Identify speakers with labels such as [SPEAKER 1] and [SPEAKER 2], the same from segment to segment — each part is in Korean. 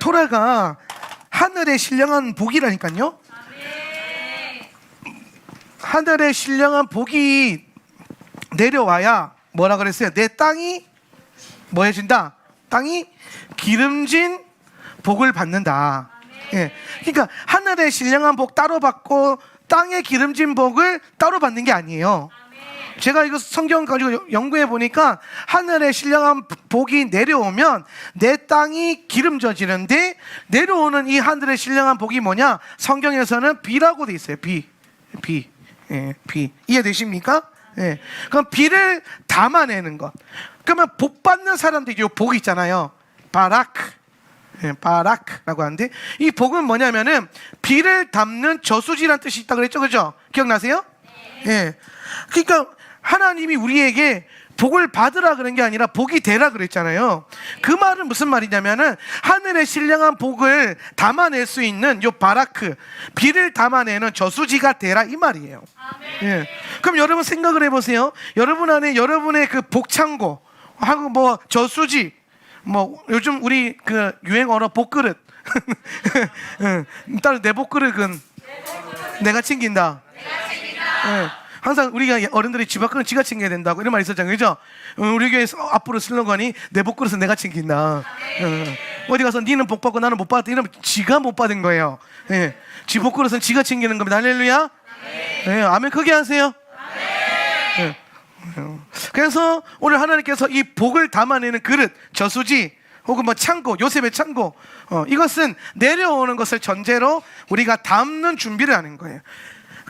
[SPEAKER 1] 토라가 하늘의 신령한 복이라니까요. 하늘의 신령한 복이 내려와야 뭐라 그랬어요? 내 땅이 뭐 해준다? 땅이 기름진 복을 받는다. 예. 그러니까 하늘의 신령한 복 따로 받고 땅의 기름진 복을 따로 받는 게 아니에요. 제가 이거 성경 가지고 연구해 보니까 하늘의 신령한 복이 내려오면 내 땅이 기름져지는데, 내려오는 이 하늘의 신령한 복이 뭐냐? 성경에서는 비라고 돼 있어요. 비. 예, 비. 이해되십니까? 예. 그럼 비를 담아내는 것. 그러면 복 받는 사람들이 요 복이 있잖아요. 바라크. 예, 바라크라고 하는데, 이 복은 뭐냐면은 비를 담는 저수지란 뜻이 있다 그랬죠, 그죠? 기억나세요? 예. 그러니까 하나님이 우리에게 복을 받으라 그런 게 아니라 복이 되라 그랬잖아요. 그 말은 무슨 말이냐면은 하늘의 신령한 복을 담아낼 수 있는 요 바라크, 비를 담아내는 저수지가 되라 이 말이에요. 예. 그럼 여러분 생각을 해보세요. 여러분 안에 여러분의 그 복창고 하고 뭐 저수지, 뭐 요즘 우리 그 유행어로 복그릇 일단 내 복그릇은 내가 챙긴다. 예. 항상 우리가 어른들이 집 앞그릇은 지가 챙겨야 된다고 이런 말 있었잖아요, 그죠? 우리 교회 앞으로 슬로건이 내 복그릇은 내가 챙긴다. 어디 가서 니는 복 받고 나는 못 받았다 이러면 지가 못 받은 거예요. 예. 지 복그릇은 지가 챙기는 겁니다. 할렐루야. 예. 아멘 크게 하세요. 예. 그래서 오늘 하나님께서 이 복을 담아내는 그릇, 저수지 혹은 뭐 창고, 요셉의 창고, 이것은 내려오는 것을 전제로 우리가 담는 준비를 하는 거예요.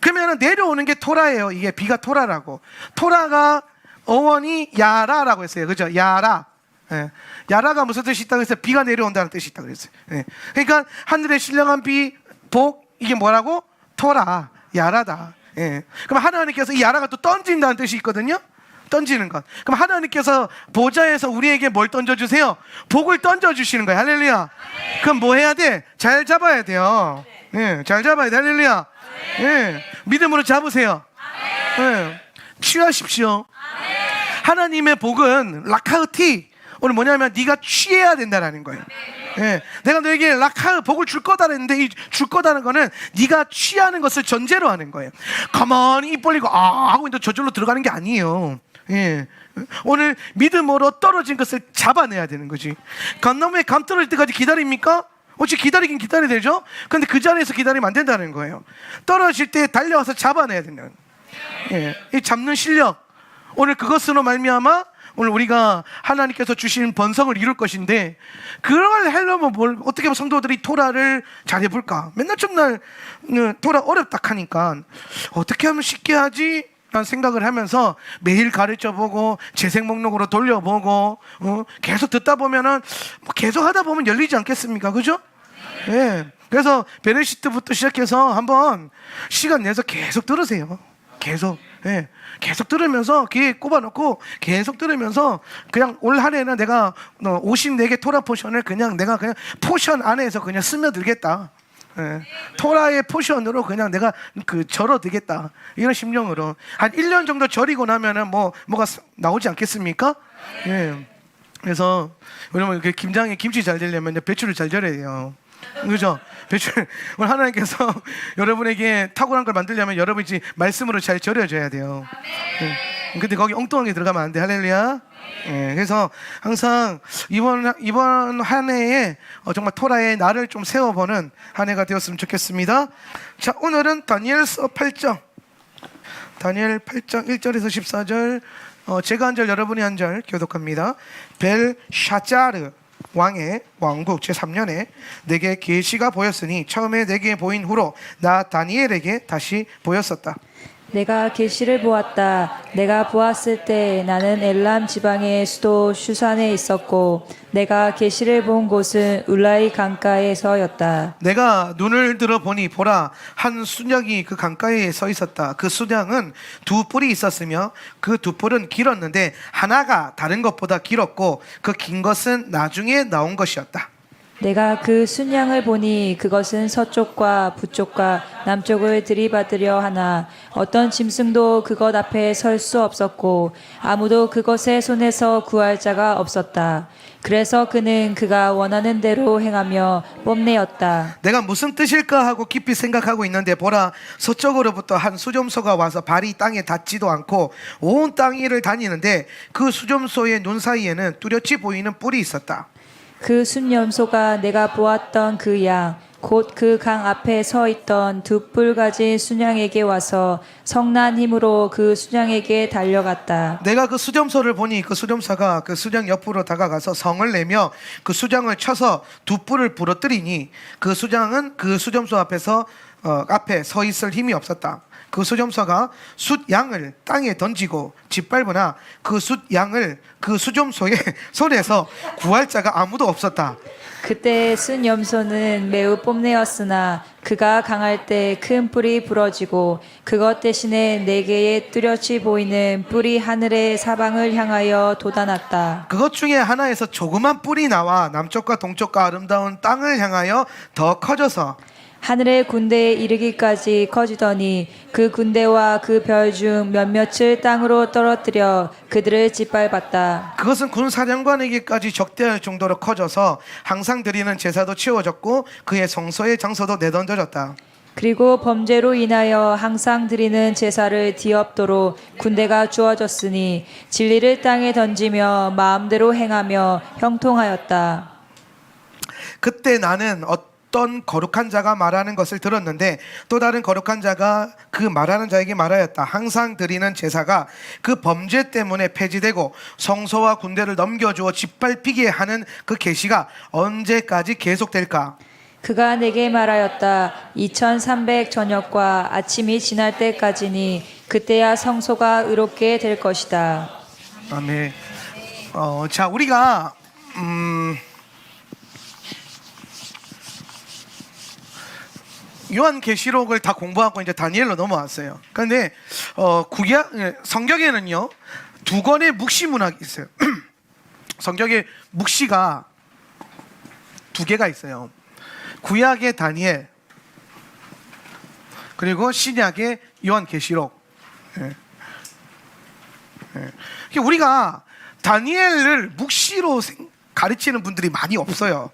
[SPEAKER 1] 그러면 내려오는 게 토라예요. 이게 비가 토라라고. 토라가 어원이 야라라고 했어요, 그죠? 야라. 예. 야라가 무슨 뜻이 있다고 했어요? 비가 내려온다는 뜻이 있다고 그랬어요. 예. 그러니까 하늘의 신령한 비, 복, 이게 뭐라고? 토라, 야라다. 예. 그럼 하나님께서 이 야라가 또 던진다는 뜻이 있거든요. 던지는 것. 그럼 하나님께서 보좌에서 우리에게 뭘 던져주세요? 복을 던져주시는 거예요. 할렐루야. 그럼 뭐 해야 돼? 잘 잡아야 돼요. 예. 잘 잡아야 돼. 할렐루야. 예. 믿음으로 잡으세요. 예. 취하십시오. 하나님의 복은 라카흐티, 오늘 뭐냐면 네가 취해야 된다라는 거예요. 예. 내가 너에게 라카흐 복을 줄 거다 했는데, 이 줄 거다는 거는 네가 취하는 것을 전제로 하는 거예요. 가만히 입 벌리고 하고 있는데 저절로 들어가는 게 아니에요. 예. 오늘 믿음으로 떨어진 것을 잡아내야 되는 거지. 감나무에 감 떨어질 때까지 기다립니까? 어찌 기다리긴 기다려야 되죠? 근데 그 자리에서 기다리면 안 된다는 거예요. 떨어질 때 달려와서 잡아내야 된다는 거예요. 예. 이 잡는 실력, 오늘 그것으로 말미암아 오늘 우리가 하나님께서 주신 번성을 이룰 것인데, 그걸 하려면 어떻게 하면 성도들이 토라를 잘 해볼까? 맨날 첫날 토라 어렵다 하니까 어떻게 하면 쉽게 하지? 라는 생각을 하면서 매일 가르쳐보고 재생 목록으로 돌려보고 계속 듣다 보면은 계속 하다 보면 열리지 않겠습니까? 그죠? 예. 그래서 베레시트부터 시작해서 한번 시간 내서 계속 들으세요. 계속. 예. 계속 들으면서 귀에 꼽아놓고 계속 들으면서 그냥 올 한 해는 내가 54개 토라 포션을 내가 그냥 포션 안에서 그냥 스며들겠다. 예. 토라의 포션으로 그냥 내가 절어들겠다, 이런 심령으로 한 1년 정도 절이고 나면은 뭐가 나오지 않겠습니까? 예. 그래서 여러분 김장에 김치 잘 되려면 배추를 잘 절여야 돼요. 그죠? 배추를 오늘 하나님께서 여러분에게 탁월한 걸 만들려면 여러분이 말씀으로 잘 절여줘야 돼요. 예. 근데 거기 엉뚱하게 들어가면 안 돼. 할렐루야. 예. 그래서 항상 이번 한 해에 정말 토라의 날을 좀 세워보는 한 해가 되었으면 좋겠습니다. 자, 오늘은 다니엘서 8장, 다니엘 8장 1절에서 14절, 제가 한 절 여러분이 한 절 교독합니다. 벨샤자르 왕의 왕국 제3년에 내게 계시가 보였으니 처음에 내게 보인 후로 나 다니엘에게 다시 보였었다.
[SPEAKER 2] 내가 계시를 보았다. 내가 보았을 때 나는 엘람 지방의 수도 슈산에 있었고 내가 계시를 본 곳은 울라이 강가에서였다.
[SPEAKER 1] 내가 눈을 들어 보니 보라, 한 수령이 그 강가에 서 있었다. 그 수령은 두 뿔이 있었으며 그 두 뿔은 길었는데 하나가 다른 것보다 길었고 그 긴 것은 나중에 나온 것이었다.
[SPEAKER 2] 내가 그 순양을 보니 그것은 서쪽과 북쪽과 남쪽을 들이받으려 하나 어떤 짐승도 그것 앞에 설 수 없었고 아무도 그것의 손에서 구할 자가 없었다. 그래서 그는 그가 원하는 대로 행하며 뽐내었다.
[SPEAKER 1] 내가 무슨 뜻일까 하고 깊이 생각하고 있는데 보라, 서쪽으로부터 한 수점소가 와서 발이 땅에 닿지도 않고 온 땅 위를 다니는데 그 수점소의 눈 사이에는 뚜렷이 보이는 뿔이 있었다.
[SPEAKER 2] 그 순염소가 내가 보았던 그 양 곧 그 강 앞에 서 있던 두 뿔 가진 순양에게 와서 성난 힘으로 그 순양에게 달려갔다.
[SPEAKER 1] 내가 그 수점소를 보니 그 수점사가 그 수장 옆으로 다가가서 성을 내며 그 수장을 쳐서 두 뿔을 부러뜨리니 그 수장은 그 수점소 앞에 서 있을 힘이 없었다. 그 수점사가 숫양을 땅에 던지고 짓밟으나 그 숫양을 그 수점소의 손에서 구할 자가 아무도 없었다.
[SPEAKER 2] 그때 쓴 염소는 매우 뽐내었으나 그가 강할 때 큰 뿔이 부러지고 그것 대신에 네 개의 뚜렷이 보이는 뿔이 하늘의 사방을 향하여 돋아났다.
[SPEAKER 1] 그것 중에 하나에서 조그만 뿔이 나와 남쪽과 동쪽과 아름다운 땅을 향하여 더 커져서
[SPEAKER 2] 하늘의 군대에 이르기까지 커지더니 그 군대와 그 별 중 몇몇을 땅으로 떨어뜨려 그들을 짓밟았다.
[SPEAKER 1] 그것은 군 사령관에게까지 적대할 정도로 커져서 항상 드리는 제사도 치워졌고 그의 성소의 장소도 내던져졌다.
[SPEAKER 2] 그리고 범죄로 인하여 항상 드리는 제사를 뒤엎도록 군대가 주어졌으니 진리를 땅에 던지며 마음대로 행하며 형통하였다.
[SPEAKER 1] 그때 나는 어떤 거룩한 자가 말하는 것을 들었는데 또 다른 거룩한 자가 그 말하는 자에게 말하였다. 항상 드리는 제사가 그 범죄 때문에 폐지되고 성소와 군대를 넘겨주어 짓밟히게 하는 그 계시가 언제까지 계속될까?
[SPEAKER 2] 그가 내게 말하였다. 2300 저녁과 아침이 지날 때까지니 그때야 성소가 의롭게 될 것이다.
[SPEAKER 1] 아멘. 자, 우리가 요한계시록을 다 공부하고 이제 다니엘로 넘어왔어요. 그런데 성경에는요 두 권의 묵시 문학이 있어요. 성경에 묵시가 두 개가 있어요. 구약의 다니엘 그리고 신약의 요한계시록. 우리가 다니엘을 묵시로 가르치는 분들이 많이 없어요.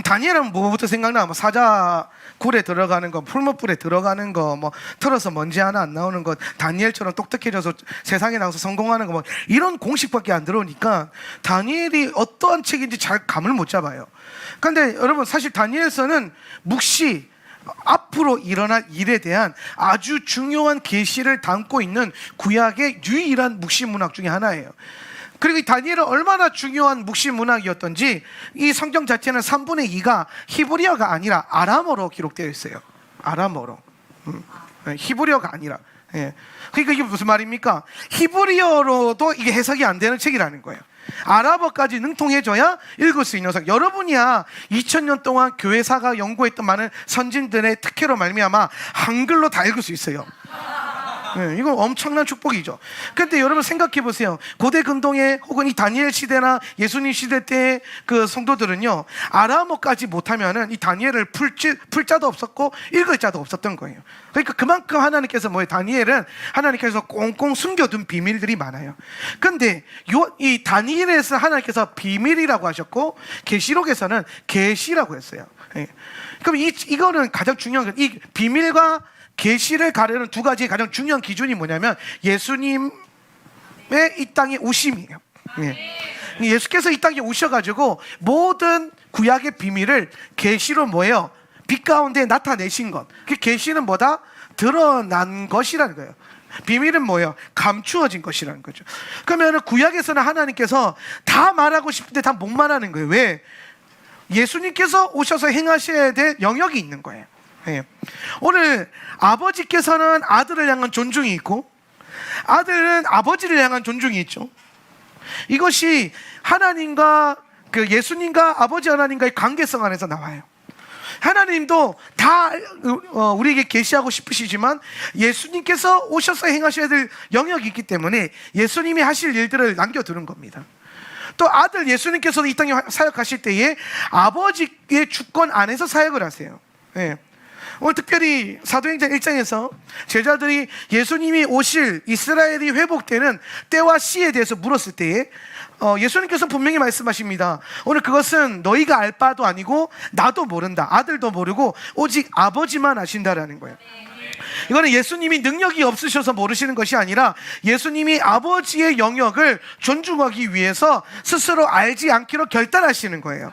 [SPEAKER 1] 다니엘은 뭐부터 생각나? 뭐 사자 굴에 들어가는 거, 풀무불에 들어가는 거, 뭐 틀어서 먼지 하나 안 나오는 거, 다니엘처럼 똑똑해져서 세상에 나가서 성공하는 거, 뭐 이런 공식밖에 안 들어오니까 다니엘이 어떠한 책인지 잘 감을 못 잡아요. 그런데 여러분 사실 다니엘서는 묵시 앞으로 일어날 일에 대한 아주 중요한 계시를 담고 있는 구약의 유일한 묵시 문학 중에 하나예요. 그리고 이 다니엘은 얼마나 중요한 묵시 문학이었던지 이 성경 자체는 3분의 2가 히브리어가 아니라 아람어로 기록되어 있어요. 아람어로. 히브리어가 아니라. 그러니까 이게 무슨 말입니까? 히브리어로도 이게 해석이 안 되는 책이라는 거예요. 아랍어까지 능통해져야 읽을 수 있는 책. 여러분이야 2000년 동안 교회사가 연구했던 많은 선진들의 특혜로 말미암아 한글로 다 읽을 수 있어요. 이건 엄청난 축복이죠. 그런데 여러분 생각해 보세요. 고대 근동에 혹은 이 다니엘 시대나 예수님 시대 때 그 성도들은요 아람어까지 못하면은 이 다니엘을 풀 자도 없었고 읽을 자도 없었던 거예요. 그러니까 그만큼 하나님께서 다니엘은 하나님께서 꽁꽁 숨겨둔 비밀들이 많아요. 그런데 이 다니엘에서 하나님께서 비밀이라고 하셨고 계시록에서는 계시라고 했어요. 그럼 이거는 가장 중요한 거. 이 비밀과 계시를 가르는 두 가지의 가장 중요한 기준이 뭐냐면 예수님의 이 땅에 오심이에요. 예수께서 이 땅에 오셔가지고 모든 구약의 비밀을 계시로 뭐예요? 빛 가운데 나타내신 것. 그 계시는 뭐다? 드러난 것이라는 거예요. 비밀은 뭐예요? 감추어진 것이라는 거죠. 그러면 구약에서는 하나님께서 다 말하고 싶은데 다 못 말하는 거예요. 왜? 예수님께서 오셔서 행하셔야 될 영역이 있는 거예요. 오늘 아버지께서는 아들을 향한 존중이 있고 아들은 아버지를 향한 존중이 있죠. 이것이 하나님과 예수님과 아버지 하나님과의 관계성 안에서 나와요. 하나님도 다 우리에게 계시하고 싶으시지만 예수님께서 오셔서 행하셔야 될 영역이 있기 때문에 예수님이 하실 일들을 남겨두는 겁니다. 또 아들 예수님께서도 이 땅에 사역하실 때에 아버지의 주권 안에서 사역을 하세요. 예. 오늘 특별히 사도행전 1장에서 제자들이 예수님이 오실 이스라엘이 회복되는 때와 시에 대해서 물었을 때에 예수님께서 분명히 말씀하십니다. 오늘 그것은 너희가 알 바도 아니고 나도 모른다. 아들도 모르고 오직 아버지만 아신다라는 거예요. 이거는 예수님이 능력이 없으셔서 모르시는 것이 아니라 예수님이 아버지의 영역을 존중하기 위해서 스스로 알지 않기로 결단하시는 거예요.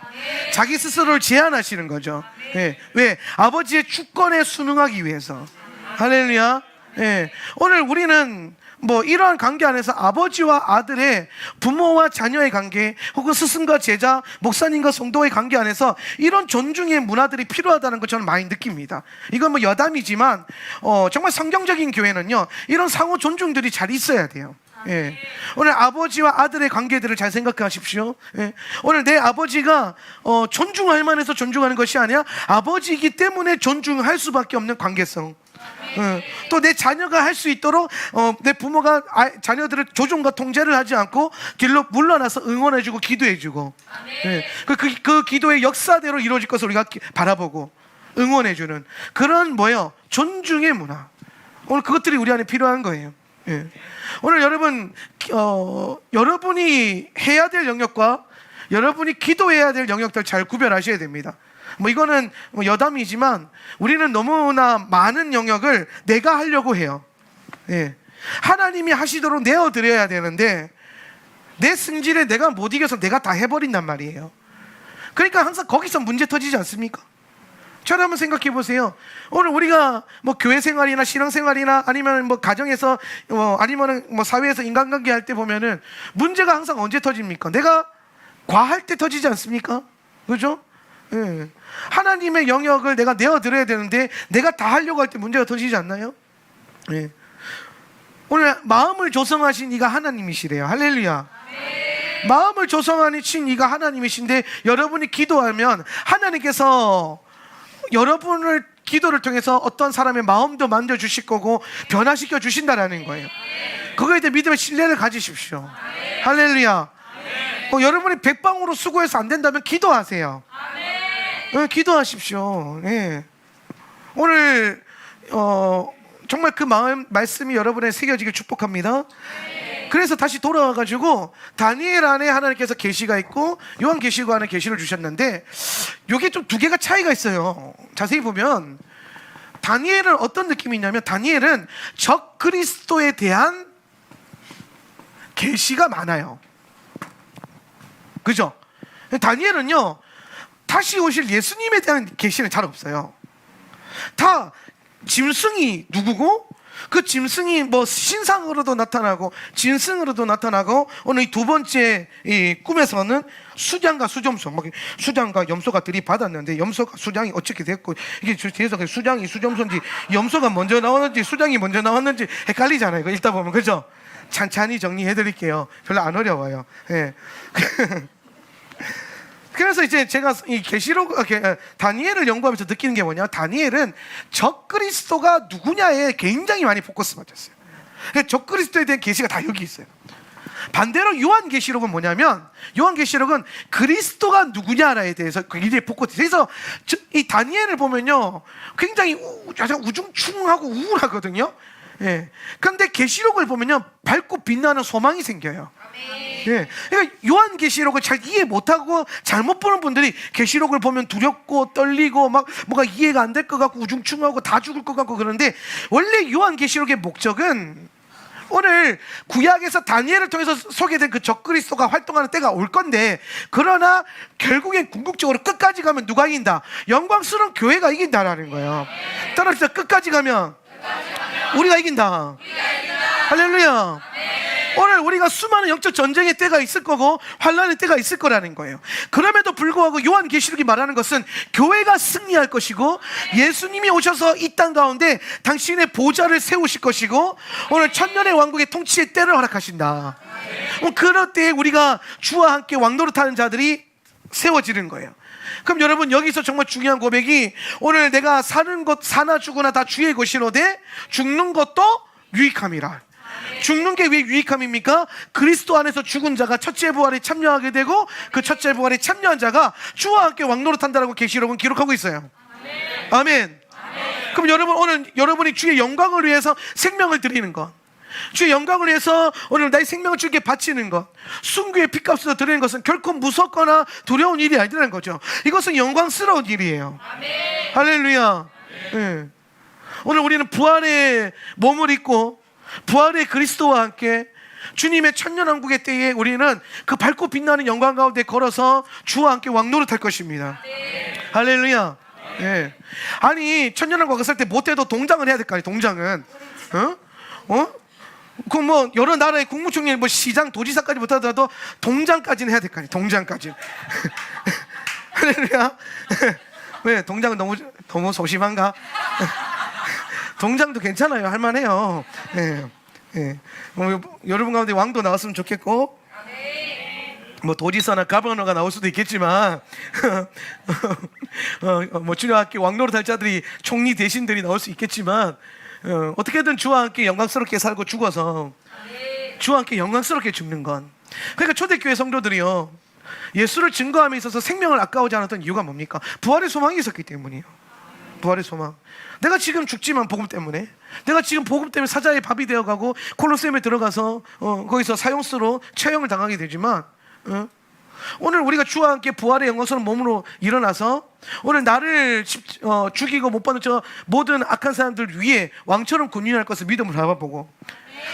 [SPEAKER 1] 자기 스스로를 제한하시는 거죠. 네. 왜? 아버지의 주권에 순응하기 위해서. 할렐루야. 네. 오늘 우리는 뭐 이러한 관계 안에서 아버지와 아들의, 부모와 자녀의 관계, 혹은 스승과 제자, 목사님과 성도의 관계 안에서 이런 존중의 문화들이 필요하다는 걸 저는 많이 느낍니다. 이건 뭐 여담이지만 정말 성경적인 교회는요 이런 상호 존중들이 잘 있어야 돼요. 예. 오늘 아버지와 아들의 관계들을 잘 생각하십시오. 예. 오늘 내 아버지가 존중할 만해서 존중하는 것이 아니라 아버지이기 때문에 존중할 수밖에 없는 관계성. 또 내 자녀가 할 수 있도록 내 부모가 자녀들을 조종과 통제를 하지 않고 길로 물러나서 응원해주고 기도해주고, 네. 그 기도의 역사대로 이루어질 것을 우리가 바라보고 응원해주는 그런 존중의 문화. 오늘 그것들이 우리 안에 필요한 거예요. 네. 오늘 여러분 여러분이 해야 될 영역과 여러분이 기도해야 될 영역들 잘 구별하셔야 됩니다. 뭐 이거는 여담이지만 우리는 너무나 많은 영역을 내가 하려고 해요. 예. 하나님이 하시도록 내어드려야 되는데 내 승질에 내가 못 이겨서 내가 다 해버린단 말이에요. 그러니까 항상 거기서 문제 터지지 않습니까? 저를 한번 생각해 보세요. 오늘 우리가 뭐 교회 생활이나 신앙 생활이나 아니면 뭐 가정에서 아니면 뭐 사회에서 인간관계 할 때 보면은 문제가 항상 언제 터집니까? 내가 과할 때 터지지 않습니까? 그죠? 예. 하나님의 영역을 내가 내어드려야 되는데 내가 다 하려고 할 때 문제가 터지지 않나요? 예. 오늘 마음을 조성하신 이가 하나님이시래요. 할렐루야. 마음을 조성하신 이가 하나님이신데 여러분이 기도하면 하나님께서 여러분을 기도를 통해서 어떤 사람의 마음도 만져주실 거고 변화시켜 주신다라는 거예요. 그거에 대해 믿음의 신뢰를 가지십시오. 할렐루야. 여러분이 백방으로 수고해서 안 된다면 기도하세요. 기도하십시오. 예. 오늘 정말 그 말씀이 여러분의 새겨지길 축복합니다. 그래서 다시 돌아와가지고 다니엘 안에 하나님께서 계시가 있고 요한계시록 안에 계시를 주셨는데 이게 좀 두 개가 차이가 있어요. 자세히 보면 다니엘은 어떤 느낌이 있냐면 다니엘은 적 그리스도에 대한 계시가 많아요. 그죠? 다니엘은요 다시 오실 예수님에 대한 계시는 잘 없어요. 다 짐승이 누구고 그 짐승이 뭐 신상으로도 나타나고 짐승으로도 나타나고 오늘 이 두 번째 이 꿈에서는 수장과 수점소, 막 수장과 염소가 들이받았는데 염소가 수장이 어떻게 됐고 이게 뒤에서 수장이 수점소인지 염소가 먼저 나왔는지 수장이 먼저 나왔는지 헷갈리잖아요. 이거 읽다 보면. 그죠? 찬찬히 정리해 드릴게요. 별로 안 어려워요. 예. 그래서 이제 제가 이 계시록 다니엘을 연구하면서 느끼는 게 뭐냐? 다니엘은 적그리스도가 누구냐에 굉장히 많이 포커스 맞췄어요. 적그리스도에 대한 계시가 다 여기 있어요. 반대로 요한계시록은 뭐냐면 요한계시록은 그리스도가 누구냐에 대해서 굉장히 포커스. 그래서 이 다니엘을 보면요 굉장히 우중충하고 우울하거든요. 예. 그런데 계시록을 보면요 밝고 빛나는 소망이 생겨요. 예. 그러니까 요한계시록을 잘 이해 못하고 잘못 보는 분들이 계시록을 보면 두렵고 떨리고 막 뭐가 이해가 안 될 것 같고 우중충하고 다 죽을 것 같고 그런데 원래 요한계시록의 목적은 오늘 구약에서 다니엘을 통해서 소개된 그 적그리스도가 활동하는 때가 올 건데 그러나 결국엔 궁극적으로 끝까지 가면 누가 이긴다? 영광스러운 교회가 이긴다라는 거예요. 따라서 끝까지 가면 우리가 이긴다. 할렐루야. 오늘 우리가 수많은 영적 전쟁의 때가 있을 거고 환난의 때가 있을 거라는 거예요. 그럼에도 불구하고 요한계시록이 말하는 것은 교회가 승리할 것이고 예수님이 오셔서 이 땅 가운데 당신의 보좌를 세우실 것이고 오늘 천년의 왕국의 통치의 때를 허락하신다. 그럴 때에 우리가 주와 함께 왕노릇하는 자들이 세워지는 거예요. 그럼 여러분 여기서 정말 중요한 고백이 오늘 내가 사는 것 사나 죽으나 다 주의 것이로되 죽는 것도 유익함이라. 죽는 게 왜 유익함입니까? 그리스도 안에서 죽은 자가 첫째 부활에 참여하게 되고 그 첫째 부활에 참여한 자가 주와 함께 왕노릇한다라고 계시록은 기록하고 있어요. 아멘. 그럼 여러분, 오늘 여러분이 주의 영광을 위해서 생명을 드리는 것, 주의 영광을 위해서 오늘 나의 생명을 주께 바치는 것, 순교의 피값으로 드리는 것은 결코 무섭거나 두려운 일이 아니라는 거죠. 이것은 영광스러운 일이에요. 할렐루야. 네. 오늘 우리는 부활의 몸을 입고 부활의 그리스도와 함께 주님의 천년왕국의 때에 우리는 그 밝고 빛나는 영광 가운데 걸어서 주와 함께 왕노릇할 것입니다. 할렐루야. 예. 아니, 천년왕국 갔을 때 못해도 동장을 해야 될 거 아니에요. 동장은 그 뭐 여러 나라의 국무총리, 뭐 시장, 도지사까지 못하더라도 동장까지는 해야 될 거 아니에요. 동장까지. 할렐루야. 왜 동장은 너무 소심한가? 동장도 괜찮아요. 할만해요. 예. 예. 여러분 가운데 왕도 나왔으면 좋겠고, 뭐 도지사나 가버너가 나올 수도 있겠지만 뭐 주와 함께 왕노릇 할 자들이, 총리 대신들이 나올 수 있겠지만, 어떻게든 주와 함께 영광스럽게 살고 죽어서 주와 함께 영광스럽게 죽는 건, 그러니까 초대교회 성도들이요, 예수를 증거함에 있어서 생명을 아까워하지 않았던 이유가 뭡니까? 부활의 소망이 있었기 때문이에요. 부활의 소망. 내가 지금 죽지만 복음 때문에, 내가 지금 복음 때문에 사자의 밥이 되어가고 콜로세움에 들어가서 거기서 사형수로 처형을 당하게 되지만, 오늘 우리가 주와 함께 부활의 영광스러운 몸으로 일어나서 오늘 나를 죽이고 못 받는 저 모든 악한 사람들 위에 왕처럼 군림할 것을 믿음을 바라보고,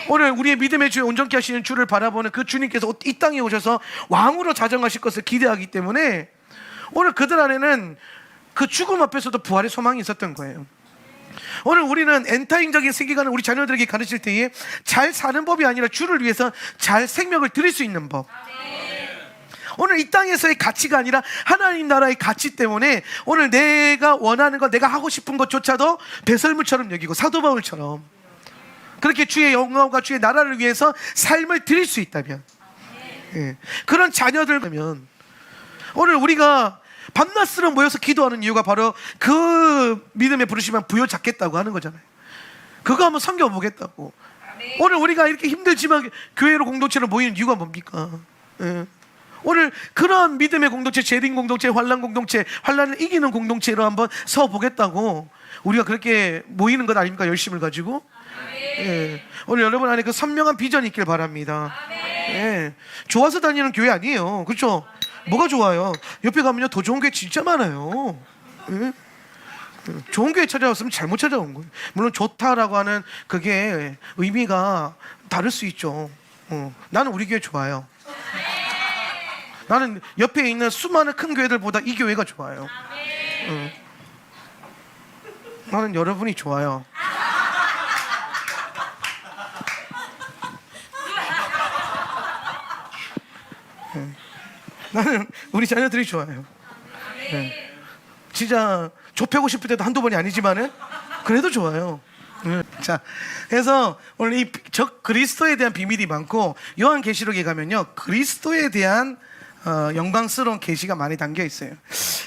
[SPEAKER 1] 오늘 우리의 믿음의 주에 온전케 하시는 주를 바라보는 그 주님께서 이 땅에 오셔서 왕으로 자정하실 것을 기대하기 때문에 오늘 그들 안에는 그 죽음 앞에서도 부활의 소망이 있었던 거예요. 오늘 우리는 엔타임적인 세계관을 우리 자녀들에게 가르칠 때에 잘 사는 법이 아니라 주를 위해서 잘 생명을 드릴 수 있는 법, 오늘 이 땅에서의 가치가 아니라 하나님 나라의 가치 때문에 오늘 내가 원하는 것, 내가 하고 싶은 것조차도 배설물처럼 여기고 사도 바울처럼 그렇게 주의 영광과 주의 나라를 위해서 삶을 드릴 수 있다면, 예, 그런 자녀들이면 오늘 우리가 밤낮으로 모여서 기도하는 이유가 바로 그 믿음의 부르시면 부여잡겠다고 하는 거잖아요. 그거 한번 섬겨보겠다고. 오늘 우리가 이렇게 힘들지만 교회로 공동체로 모이는 이유가 뭡니까? 예. 오늘 그런 믿음의 공동체, 재림 공동체, 환난 공동체, 환난을 이기는 공동체로 한번 서보겠다고 우리가 그렇게 모이는 것 아닙니까? 열심을 가지고. 예. 오늘 여러분 안에 그 선명한 비전이 있길 바랍니다. 예. 좋아서 다니는 교회 아니에요. 그렇죠? 뭐가 좋아요? 옆에 가면요 더 좋은 교회 진짜 많아요. 예? 좋은 교회 찾아왔으면 잘못 찾아온 거예요. 물론 좋다라고 하는 그게 의미가 다를 수 있죠. 나는 우리 교회 좋아요. 나는 옆에 있는 수많은 큰 교회들보다 이 교회가 좋아요. 나는 여러분이 좋아요. 나는 우리 자녀들이 좋아요. 진짜 좁혀고 싶을 때도 한두 번이 아니지만은 그래도 좋아요. 자, 그래서 오늘 이 적 그리스도에 대한 비밀이 많고, 요한계시록에 가면요 그리스도에 대한 영광스러운 계시가 많이 담겨 있어요.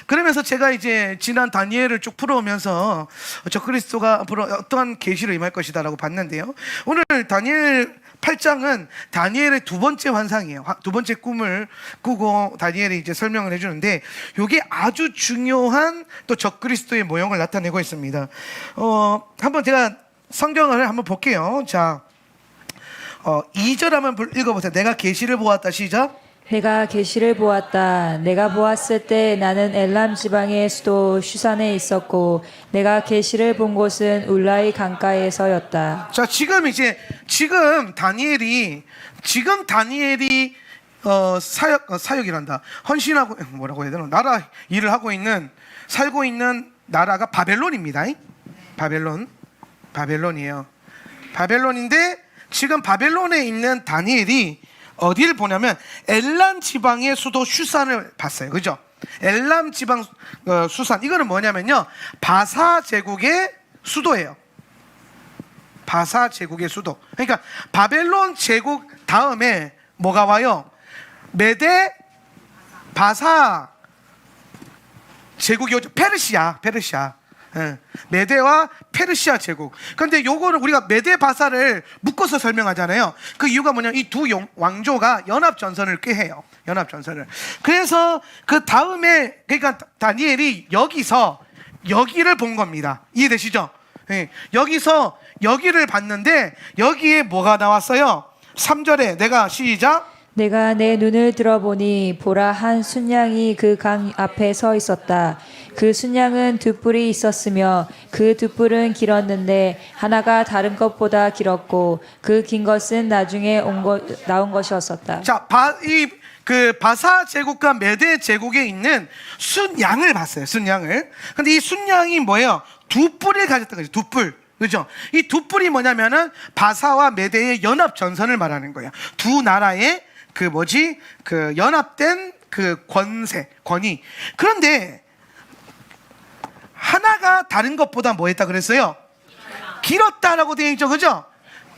[SPEAKER 1] 그러면서 제가 이제 지난 다니엘을 쭉 풀어오면서 저 그리스도가 앞으로 어떠한 계시로 임할 것이다라고 봤는데요, 오늘 다니엘 8장은 다니엘의 두 번째 환상이에요. 두 번째 꿈을 꾸고 다니엘이 이제 설명을 해주는데, 이게 아주 중요한 또 적그리스도의 모형을 나타내고 있습니다. 한번 제가 성경을 한번 볼게요. 자, 2절 한번 읽어보세요. 내가 계시를 보았다. 시작.
[SPEAKER 2] 내가 계시를 보았다. 내가 보았을 때 나는 엘람 지방의 수도 슈산에 있었고 내가 계시를 본 곳은 울라이 강가에서였다.
[SPEAKER 1] 자, 지금 다니엘이 사역이란다. 헌신하고 뭐라고 해야 되나? 나라 일을 하고 있는, 살고 있는 나라가 바벨론입니다. 바벨론이에요. 바벨론인데 지금 바벨론에 있는 다니엘이 어디를 보냐면 엘람 지방의 수도 슈산을 봤어요. 그죠? 엘람 지방 수산, 이거는 뭐냐면요 바사 제국의 수도예요. 바사 제국의 수도. 그러니까 바벨론 제국 다음에 뭐가 와요? 메데 바사 제국이 오죠. 페르시아. 메대와 페르시아 제국. 그런데 요거는 우리가 메대 바사를 묶어서 설명하잖아요. 그 이유가 뭐냐면 이 두 왕조가 연합 전선을 꾀해요. 연합 전선을. 그래서 그 다음에 그러니까 다니엘이 여기를 본 겁니다. 이해되시죠? 예. 여기서 여기를 봤는데 여기에 뭐가 나왔어요? 3절에 내가 시작.
[SPEAKER 2] 내가 내 눈을 들어보니 보라 한 순양이 그 강 앞에 서 있었다. 그 순양은 두 뿔이 있었으며 그 두 뿔은 길었는데 하나가 다른 것보다 길었고 그 긴 것은 나중에 나온 것이었었다.
[SPEAKER 1] 자, 그 바사 제국과 메대 제국에 있는 순양을 봤어요. 순양을. 근데 이 순양이 뭐예요? 두 뿔을 가졌다 그죠? 두 뿔. 그죠? 이 두 뿔이 뭐냐면은 바사와 메대의 연합 전선을 말하는 거예요. 두 나라의 그 연합된 그 권위. 그런데 하나가 다른 것보다 뭐 했다 그랬어요? 길었다라고 되어 있죠. 그죠?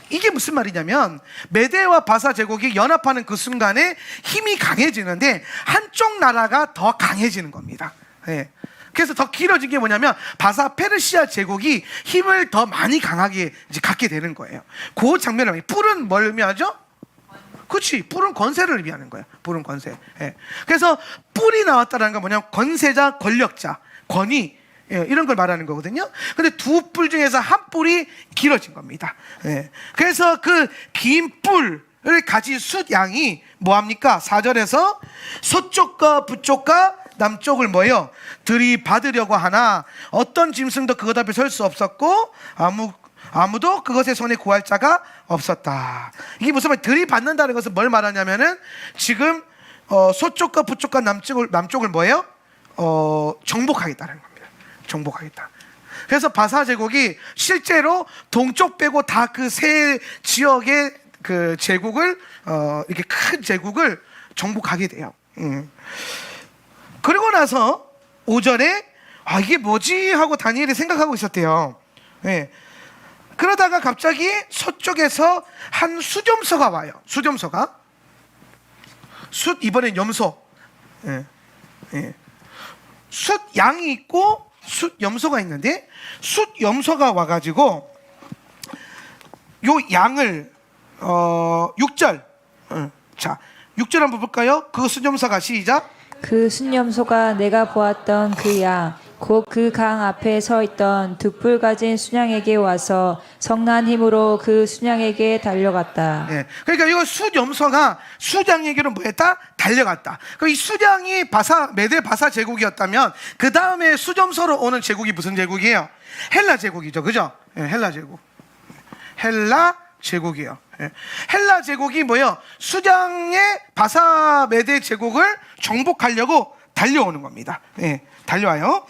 [SPEAKER 1] 이게 무슨 말이냐면 메대와 바사 제국이 연합하는 그 순간에 힘이 강해지는데 한쪽 나라가 더 강해지는 겁니다. 예. 그래서 더 길어진 게 뭐냐면 바사 페르시아 제국이 힘을 더 많이 강하게 이제 갖게 되는 거예요. 그 장면을 뿔은 뭘 의미하죠? 그렇지, 뿔은 권세를 의미하는 거예요. 뿔은 권세. 예. 그래서 뿔이 나왔다는 건 뭐냐면 권세자, 권력자, 권위, 예, 이런 걸 말하는 거거든요. 근데 두 뿔 중에서 한 뿔이 길어진 겁니다. 예. 그래서 그 긴 뿔을 가진 숫양이 뭐합니까? 4절에서 서쪽과 북쪽과 남쪽을 뭐예요? 들이받으려고 하나 어떤 짐승도 그것 앞에 설 수 없었고 아무도 그것의 손에 구할 자가 없었다. 이게 무슨 말? 들이받는다는 것은 뭘 말하냐면은 지금 서쪽과 북쪽과 남쪽을 뭐예요? 정복하겠다는 겁니다. 정복하겠다. 그래서 바사 제국이 실제로 동쪽 빼고 다 그 세 지역의 그 제국을 이렇게 큰 제국을 정복하게 돼요. 그리고 나서 5절에 이게 뭐지 하고 다니엘이 생각하고 있었대요. 예. 그러다가 갑자기 서쪽에서 한 수점서가 와요. 수점서가 이번엔 염소. 예. 예. 숫양이 있고 숫염소가 있는데 숫염소가 와가지고 요 양을 6절. 자, 6절 한번 볼까요? 그 숫염소가 시작.
[SPEAKER 2] 그 순염소가 내가 보았던 그 양 곧 그 강 앞에 서 있던 두 뿔 가진 순양에게 와서 성난 힘으로 그 순양에게 달려갔다.
[SPEAKER 1] 예. 그러니까 이거 숫염소가 수장에게로 뭐했다? 달려갔다. 이 수장이 메대 바사 제국이었다면 그 다음에 수점소로 오는 제국이 무슨 제국이에요? 헬라 제국이죠, 그죠? 예, 헬라 제국. 헬라 제국이요. 예. 헬라 제국이 뭐예요? 수장의 바사 메대 제국을 정복하려고 달려오는 겁니다. 예, 달려와요.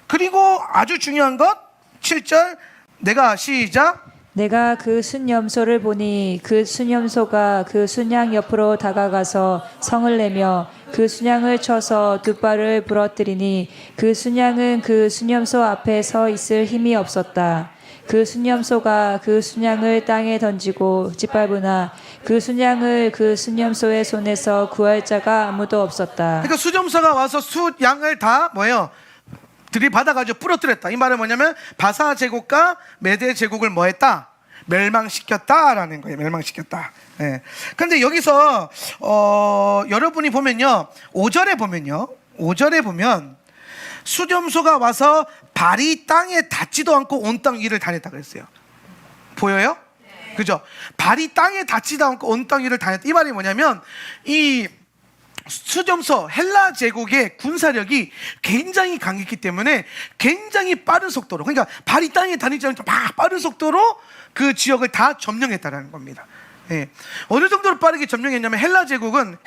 [SPEAKER 1] 그리고 아주 중요한 것 7절 내가 시작.
[SPEAKER 2] 내가 그 순염소를 보니 그 순염소가 그 순양 옆으로 다가가서 성을 내며 그 순양을 쳐서 두 발을 부러뜨리니 그 순양은 그 순염소 앞에 서 있을 힘이 없었다. 그 순염소가 그 순양을 땅에 던지고 짓밟으나 그 순양을 그 순염소의 손에서 구할 자가 아무도 없었다.
[SPEAKER 1] 그러니까 수점소가 와서 숫양을 다 뭐예요? 들이받아가지고 부러뜨렸다. 이 말은 뭐냐면 바사 제국과 메대 제국을 뭐했다? 멸망시켰다라는 거예요. 멸망시켰다. 예. 근데 여기서 여러분이 보면요, 5절에 보면 수점소가 와서 발이 땅에 닿지도 않고 온 땅 위를 다녔다 그랬어요. 보여요? 네. 그죠? 발이 땅에 닿지도 않고 온 땅 위를 다녔다. 이 말이 뭐냐면 이 수점소 헬라 제국의 군사력이 굉장히 강했기 때문에 굉장히 빠른 속도로, 그러니까 발이 땅에 닿지 않고 막 빠른 속도로 그 지역을 다 점령했다라는 겁니다. 예. 어느 정도로 빠르게 점령했냐면 헬라 제국의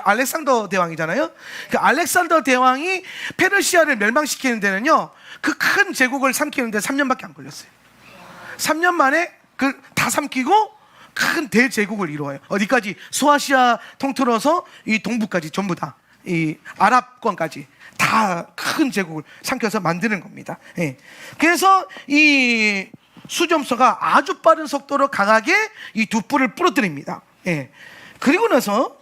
[SPEAKER 1] 알렉산더 대왕이잖아요. 그 알렉산더 대왕이 페르시아를 멸망시키는 데는요, 그 큰 제국을 삼키는데 3년밖에 안 걸렸어요. 3년 만에 그 다 삼키고 큰 대제국을 이루어요. 어디까지? 소아시아 통틀어서 이 동부까지 전부 다, 이 아랍권까지 다 큰 제국을 삼켜서 만드는 겁니다. 예. 그래서 이 수점소가 아주 빠른 속도로 강하게 이 두 뿔을 부러뜨립니다. 예. 그리고 나서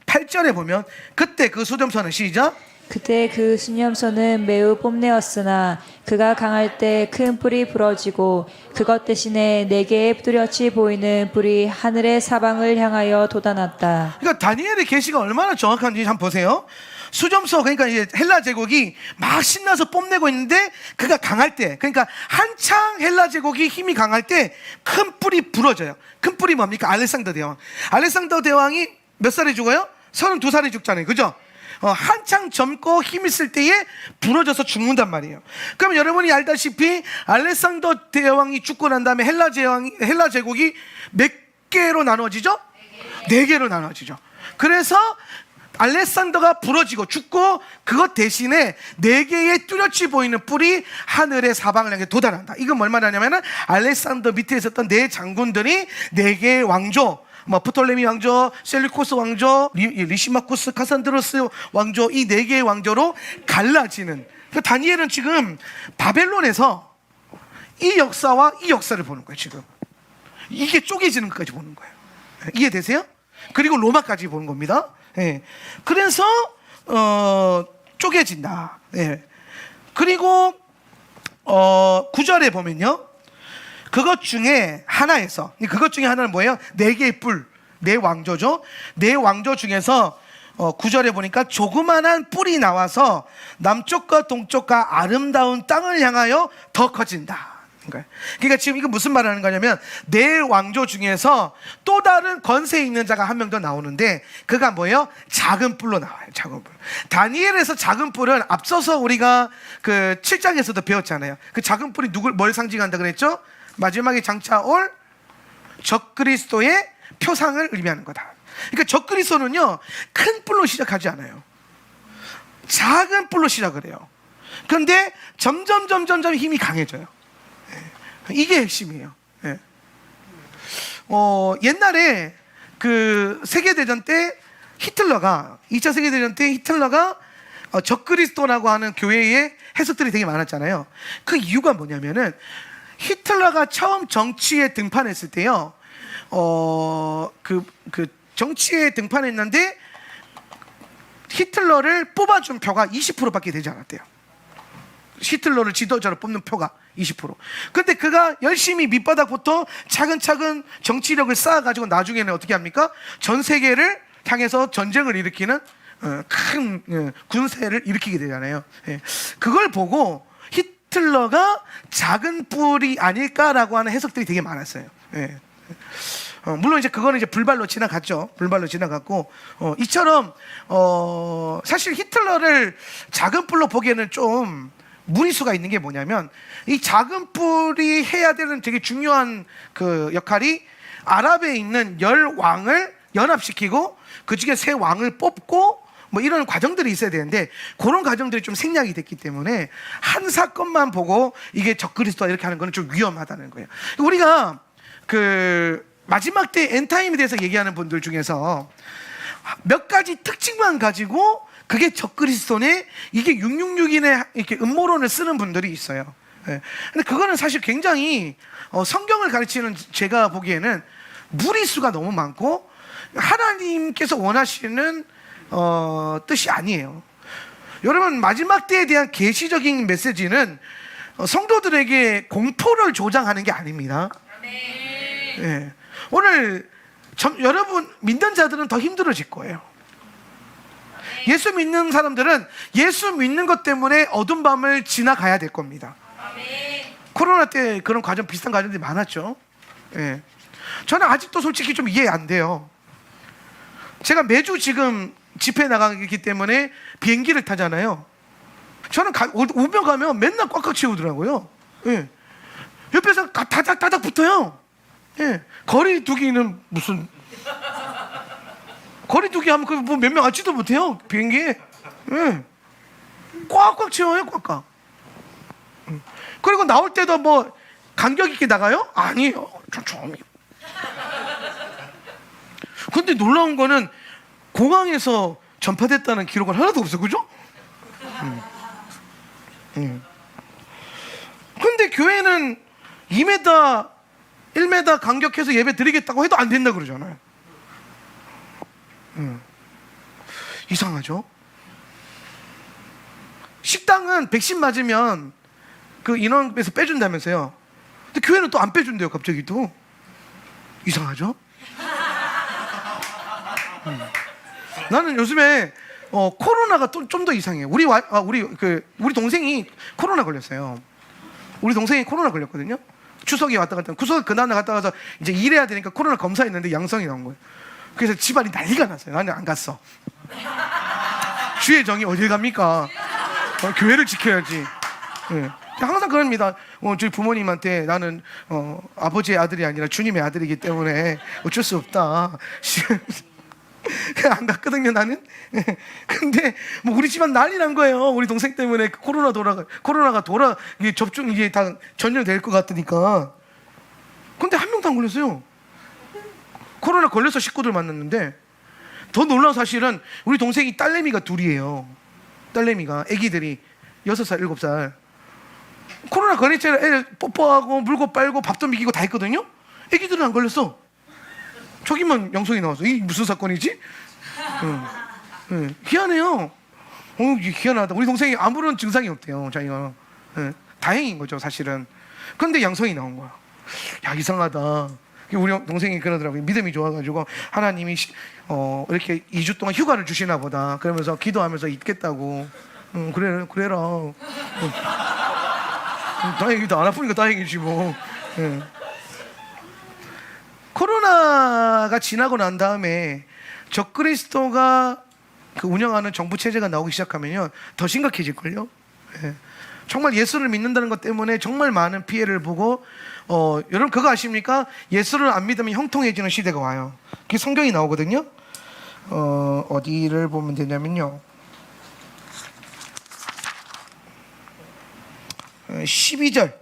[SPEAKER 1] 8절에 보면 그때 그 수점소는 시작.
[SPEAKER 2] 그때 그 수념소는 매우 뽐내었으나 그가 강할 때 큰 뿔이 부러지고 그것 대신에 네 개의 뚜렷이 보이는 뿔이 하늘의 사방을 향하여 돋아났다.
[SPEAKER 1] 그러니까 다니엘의 계시가 얼마나 정확한지 한번 보세요. 수점소, 그러니까 이제 헬라 제국이 막 신나서 뽐내고 있는데 그가 강할 때, 그러니까 한창 헬라 제국이 힘이 강할 때 큰 뿔이 부러져요. 큰 뿔이 뭡니까? 알렉산더 대왕. 알렉산더 대왕이 몇 살에 죽어요? 32살에 죽잖아요. 그죠? 한창 젊고 힘 있을 때에 부러져서 죽는단 말이에요. 그럼 여러분이 알다시피 알렉산더 대왕이 죽고 난 다음에 헬라 제국이 몇 개로 나눠지죠? 네 개로 나눠지죠. 그래서 알렉산더가 부러지고 죽고 그것 대신에 네 개의 뚜렷이 보이는 뿔이 하늘의 사방을 향해 돋아난다. 이건 뭘 말하냐면은 알렉산더 밑에 있었던 네 장군들이 네 개의 왕조, 뭐 프톨레미 왕조, 셀루코스 왕조, 리시마코스, 카산드로스 왕조, 이 네 개의 왕조로 갈라지는. 그러니까 다니엘은 지금 바벨론에서 이 역사와 이 역사를 보는 거예요. 지금 이게 쪼개지는 것까지 보는 거예요. 이해되세요? 그리고 로마까지 보는 겁니다. 예. 그래서 쪼개진다. 예. 그리고 9절에 보면요, 그것 중에 하나에서, 그것 중에 하나는 뭐예요? 네 개의 뿔, 네 왕조죠. 네 왕조 중에서 9절에 보니까 조그만한 뿔이 나와서 남쪽과 동쪽과 아름다운 땅을 향하여 더 커진다. 그러니까 지금 이거 무슨 말 하는 거냐면, 네 왕조 중에서 또 다른 권세 있는 자가 한 명 더 나오는데 그가 뭐예요? 작은 뿔로 나와요. 작은 뿔. 다니엘에서 작은 뿔은 앞서서 우리가 그 7장에서도 배웠잖아요. 그 작은 뿔이 뭘 상징한다 그랬죠? 마지막에 장차 올 적그리스도의 표상을 의미하는 거다. 그러니까 적그리스도는요, 큰 뿔로 시작하지 않아요. 작은 뿔로 시작을 해요. 그런데 점점 힘이 강해져요. 이게 핵심이에요. 예. 옛날에 그 세계대전 때 히틀러가, 2차 세계대전 때 히틀러가 적그리스도라고 하는 교회의 해석들이 되게 많았잖아요. 그 이유가 뭐냐면은 히틀러가 처음 정치에 등판했을 때요, 그 정치에 등판했는데 히틀러를 뽑아준 표가 20%밖에 되지 않았대요. 히틀러를 지도자로 뽑는 표가 20%. 근데 그가 열심히 밑바닥부터 차근차근 정치력을 쌓아가지고 나중에는 어떻게 합니까? 전 세계를 향해서 전쟁을 일으키는 큰 군세를 일으키게 되잖아요. 그걸 보고 히틀러가 작은 뿔이 아닐까라고 하는 해석들이 되게 많았어요. 물론 이제 그거는 이제 불발로 지나갔죠. 불발로 지나갔고, 이처럼 사실 히틀러를 작은 뿔로 보기에는 좀 무리수가 있는 게 뭐냐면, 이 작은 뿔이 해야 되는 되게 중요한 그 역할이 아랍에 있는 10왕을 연합시키고 그 중에 3왕을 뽑고 뭐 이런 과정들이 있어야 되는데, 그런 과정들이 좀 생략이 됐기 때문에 한 사건만 보고 이게 적그리스도다 이렇게 하는 거는 좀 위험하다는 거예요. 우리가 그 마지막 때 엔타임에 대해서 얘기하는 분들 중에서 몇 가지 특징만 가지고 그게 적그리스도네, 이게 666인의 이렇게 음모론을 쓰는 분들이 있어요. 근데 그거는 사실 굉장히 성경을 가르치는 제가 보기에는 무리수가 너무 많고 하나님께서 원하시는 뜻이 아니에요. 여러분, 마지막 때에 대한 계시적인 메시지는 성도들에게 공포를 조장하는 게 아닙니다. 네. 오늘 여러분 믿는 자들은 더 힘들어질 거예요. 예수 믿는 사람들은 예수 믿는 것 때문에 어두운 밤을 지나가야 될 겁니다. 코로나 때 그런 과정, 비슷한 과정들이 많았죠. 예. 저는 아직도 솔직히 좀 이해 안 돼요. 제가 매주 지금 집회 나가기 때문에 비행기를 타잖아요. 저는 오며 가면 맨날 꽉꽉 채우더라고요. 예. 옆에서 다닥다닥 붙어요. 예. 거리 두기는 무슨 거리 두기 하면 그 뭐 몇 명 앉지도 못해요, 비행기에. 예. 꽉꽉 채워요, 꽉꽉. 그리고 나올 때도 뭐 간격 있게 나가요? 아니에요, 천천히. 근데 놀라운 거는 공항에서 전파됐다는 기록은 하나도 없어, 그죠? 근데 교회는 2m, 1m 간격해서 예배 드리겠다고 해도 안 된다 그러잖아요. 이상하죠? 식당은 백신 맞으면 그 인원에서 빼준다면서요. 근데 교회는 또 안 빼준대요. 갑자기 또 이상하죠? 나는 요즘에 코로나가 좀 더 이상해요. 우리 동생이 코로나 걸렸어요. 우리 동생이 코로나 걸렸거든요. 추석에 왔다 갔다, 추석 그날에 갔다 가서 이제 일해야 되니까 코로나 검사했는데 양성이 나온 거예요. 그래서 집안이 난리가 났어요. 나는 안 갔어. 주의 정이 어딜 갑니까? 교회를 지켜야지. 예. 항상 그럽니다. 저희 부모님한테 나는 아버지의 아들이 아니라 주님의 아들이기 때문에 어쩔 수 없다. 그냥 안 갔거든요, 나는. 근데 뭐 우리 집안 난리 난 거예요. 우리 동생 때문에 코로나가 이게 접종 이게 다 전염될 것 같으니까. 근데 한 명도 안 걸렸어요. 코로나 걸려서 식구들 만났는데, 더 놀라운 사실은 우리 동생이 딸내미가 둘이에요. 딸내미가 애기들이 6살, 7살. 코로나 걸렸잖아. 애들 뽀뽀하고 물고 빨고 밥도 먹이고 다 했거든요. 애기들은 안 걸렸어. 저기만 양성이 나왔어. 이게 무슨 사건이지? 희한해요. 희한하다. 우리 동생이 아무런 증상이 없대요. 자기가. 다행인 거죠, 사실은. 그런데 양성이 나온 거야. 야, 이상하다. 우리 동생이 그러더라고요. 믿음이 좋아가지고 하나님이 이렇게 2주 동안 휴가를 주시나 보다. 그러면서 기도하면서 있겠다고. 그래라. 다행이다. 안 아프니까 다행이지 뭐. 코로나가 지나고 난 다음에 적그리스도가 그 운영하는 정부 체제가 나오기 시작하면요, 더 심각해질걸요. 정말 예수를 믿는다는 것 때문에 정말 많은 피해를 보고, 여러분 그거 아십니까? 예수를 안 믿으면 형통해지는 시대가 와요. 그게 성경이 나오거든요. 어디를 보면 되냐면요, 12절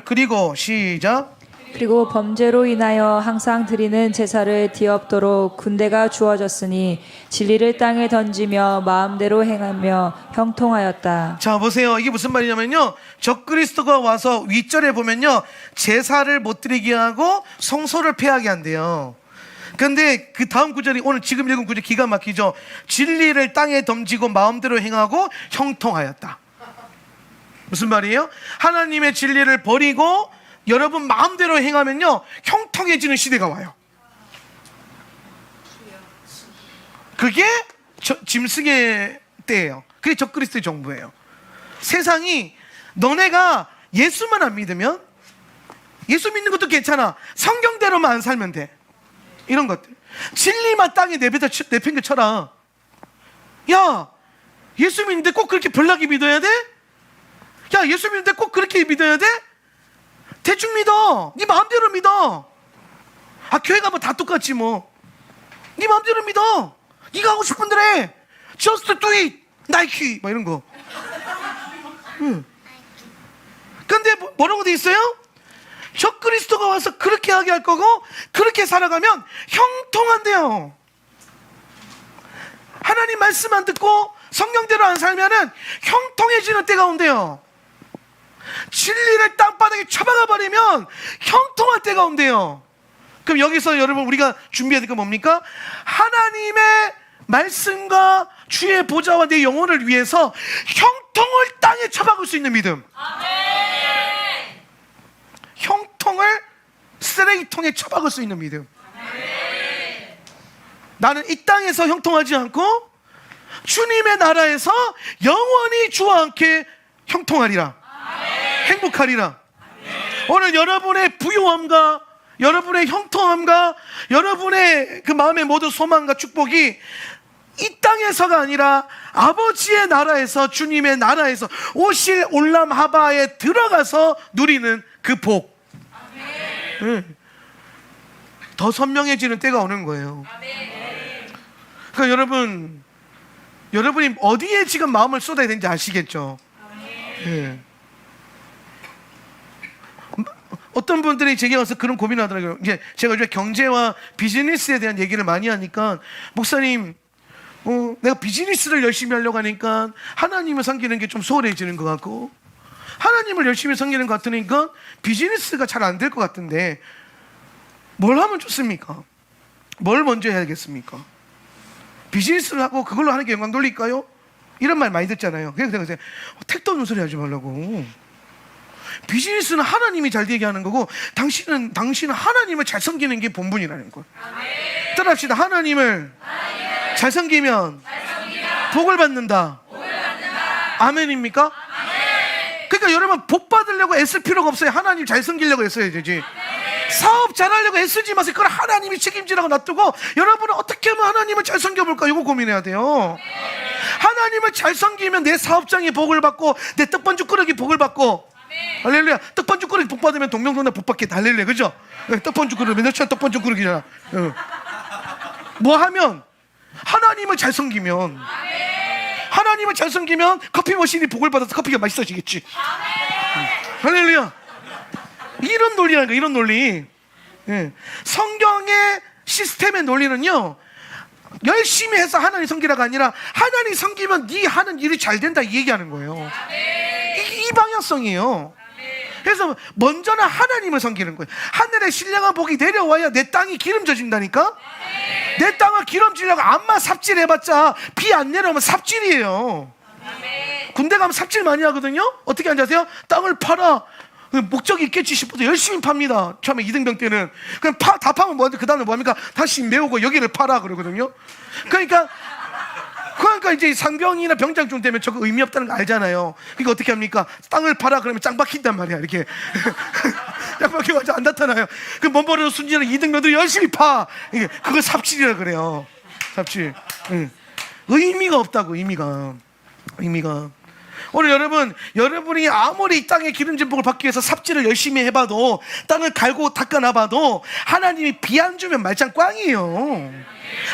[SPEAKER 1] 그리고 시작.
[SPEAKER 2] 그리고 범죄로 인하여 항상 드리는 제사를 뒤엎도록 군대가 주어졌으니 진리를 땅에 던지며 마음대로 행하며 형통하였다.
[SPEAKER 1] 자, 보세요. 이게 무슨 말이냐면요, 적그리스도가 와서 윗절에 보면요, 제사를 못 드리게 하고 성소를 폐하게 한대요. 근데 그 다음 구절이 오늘 지금 읽은 구절 기가 막히죠. 진리를 땅에 던지고 마음대로 행하고 형통하였다. 무슨 말이에요? 하나님의 진리를 버리고 여러분 마음대로 행하면요, 형통해지는 시대가 와요. 그게 짐승의 때예요. 그게 적그리스도의 정부예요. 세상이 너네가 예수만 안 믿으면, 예수 믿는 것도 괜찮아, 성경대로만 안 살면 돼. 이런 것들. 진리만 땅에 내팽개쳐라. 야, 예수 믿는데 꼭 그렇게 별나게 믿어야 돼? 야, 예수 믿는데 꼭 그렇게 믿어야 돼? 대충 믿어. 네 마음대로 믿어. 교회 가면 다 똑같지 뭐. 네 마음대로 믿어. 네가 하고 싶은 대로 해. Just do it. 나이키 막 이런 거. 근데 뭐라고 돼 있어요? 적그리스도가 와서 그렇게 하게 할 거고, 그렇게 살아가면 형통한대요. 하나님 말씀 안 듣고 성경대로 안 살면은 형통해지는 때가 온대요. 진리를 땅바닥에 쳐박아 버리면 형통할 때가 온대요. 그럼 여기서 여러분 우리가 준비해야 될 건 뭡니까? 하나님의 말씀과 주의 보좌와 내 영혼을 위해서 형통을 땅에 쳐박을 수 있는 믿음. 아멘. 형통을 쓰레기통에 쳐박을 수 있는 믿음. 아멘. 나는 이 땅에서 형통하지 않고 주님의 나라에서 영원히 주와 함께 형통하리라. 행복하리라. 오늘 여러분의 부요함과 여러분의 형통함과 여러분의 그 마음의 모든 소망과 축복이 이 땅에서가 아니라 아버지의 나라에서, 주님의 나라에서 오실 올람 하바에 들어가서 누리는 그 복. 더 선명해지는 때가 오는 거예요. 그러니까 여러분이 어디에 지금 마음을 쏟아야 되는지 아시겠죠? 어떤 분들이 제게 와서 그런 고민을 하더라고요. 이제 제가 요즘 경제와 비즈니스에 대한 얘기를 많이 하니까, 목사님, 내가 비즈니스를 열심히 하려고 하니까 하나님을 섬기는 게 좀 소홀해지는 것 같고, 하나님을 열심히 섬기는 것 같으니까 비즈니스가 잘 안 될 것 같은데 뭘 하면 좋습니까? 뭘 먼저 해야겠습니까? 비즈니스를 하고 그걸로 하는 게 영광 돌릴까요? 이런 말 많이 듣잖아요. 그래서 내가 택도 없는 소리 하지 말라고. 비즈니스는 하나님이 잘 되게 하는 거고 당신은 하나님을 잘 섬기는 게 본분이라는 거예요. 따라합시다. 하나님을 잘 섬기면 복을 받는다. 아멘입니까? 그러니까 여러분 복 받으려고 애쓸 필요가 없어요. 하나님 잘 섬기려고 애써야 되지. 사업 잘하려고 애쓰지 마세요. 그걸 하나님이 책임지라고 놔두고 여러분은 어떻게 하면 하나님을 잘 섬겨볼까 이거 고민해야 돼요. 하나님을 잘 섬기면 내 사업장이 복을 받고 내 떡반죽그릇이 복을 받고 할렐루야. 떡반죽그릇 복 받으면 동명동나 복 받겠다. 할렐루야. 그죠? 떡반죽그릇 맨날 치는 떡반죽그릇이잖아. 뭐 하면 하나님을 잘 섬기면 커피 머신이 복을 받아서 커피가 맛있어지겠지. 할렐루야. 이런 논리라는 거야. 이런 논리. 성경의 시스템의 논리는요 열심히 해서 하나님 섬기라가 아니라 하나님 섬기면 네 하는 일이 잘 된다 이 얘기하는 거예요. 이 방향성이에요. 그래서 먼저는 하나님을 섬기는 거예요. 하늘에 신령한 복이 내려와야 내 땅이 기름져진다니까. 내 땅을 기름지려고 암만 삽질해봤자 비 안 내려오면 삽질이에요. 군대 가면 삽질 많이 하거든요. 어떻게 하는지 아세요? 땅을 팔아. 목적이 있겠지 싶어서 열심히 팝니다. 처음에 이등병 때는 그냥 다 파면 뭐하는데 그 다음에 뭐합니까? 다시 메우고 여기를 팔아 그러거든요. 그러니까 이제 상병이나 병장중 되면 저거 의미 없다는 거 알잖아요. 그러니까 어떻게 합니까? 땅을 팔아 그러면 짱 박힌단 말이야. 이렇게 짱 박혀가지고 안 나타나요. 그 먼버릇 순진한 이등병들이 열심히 파. 이게 그걸 삽질이라 그래요. 삽질. 의미가 없다고. 의미가. 오늘 여러분이 아무리 이 땅의 기름진 복을 받기 위해서 삽질을 열심히 해봐도 땅을 갈고 닦아놔봐도 하나님이 비 안 주면 말짱 꽝이에요.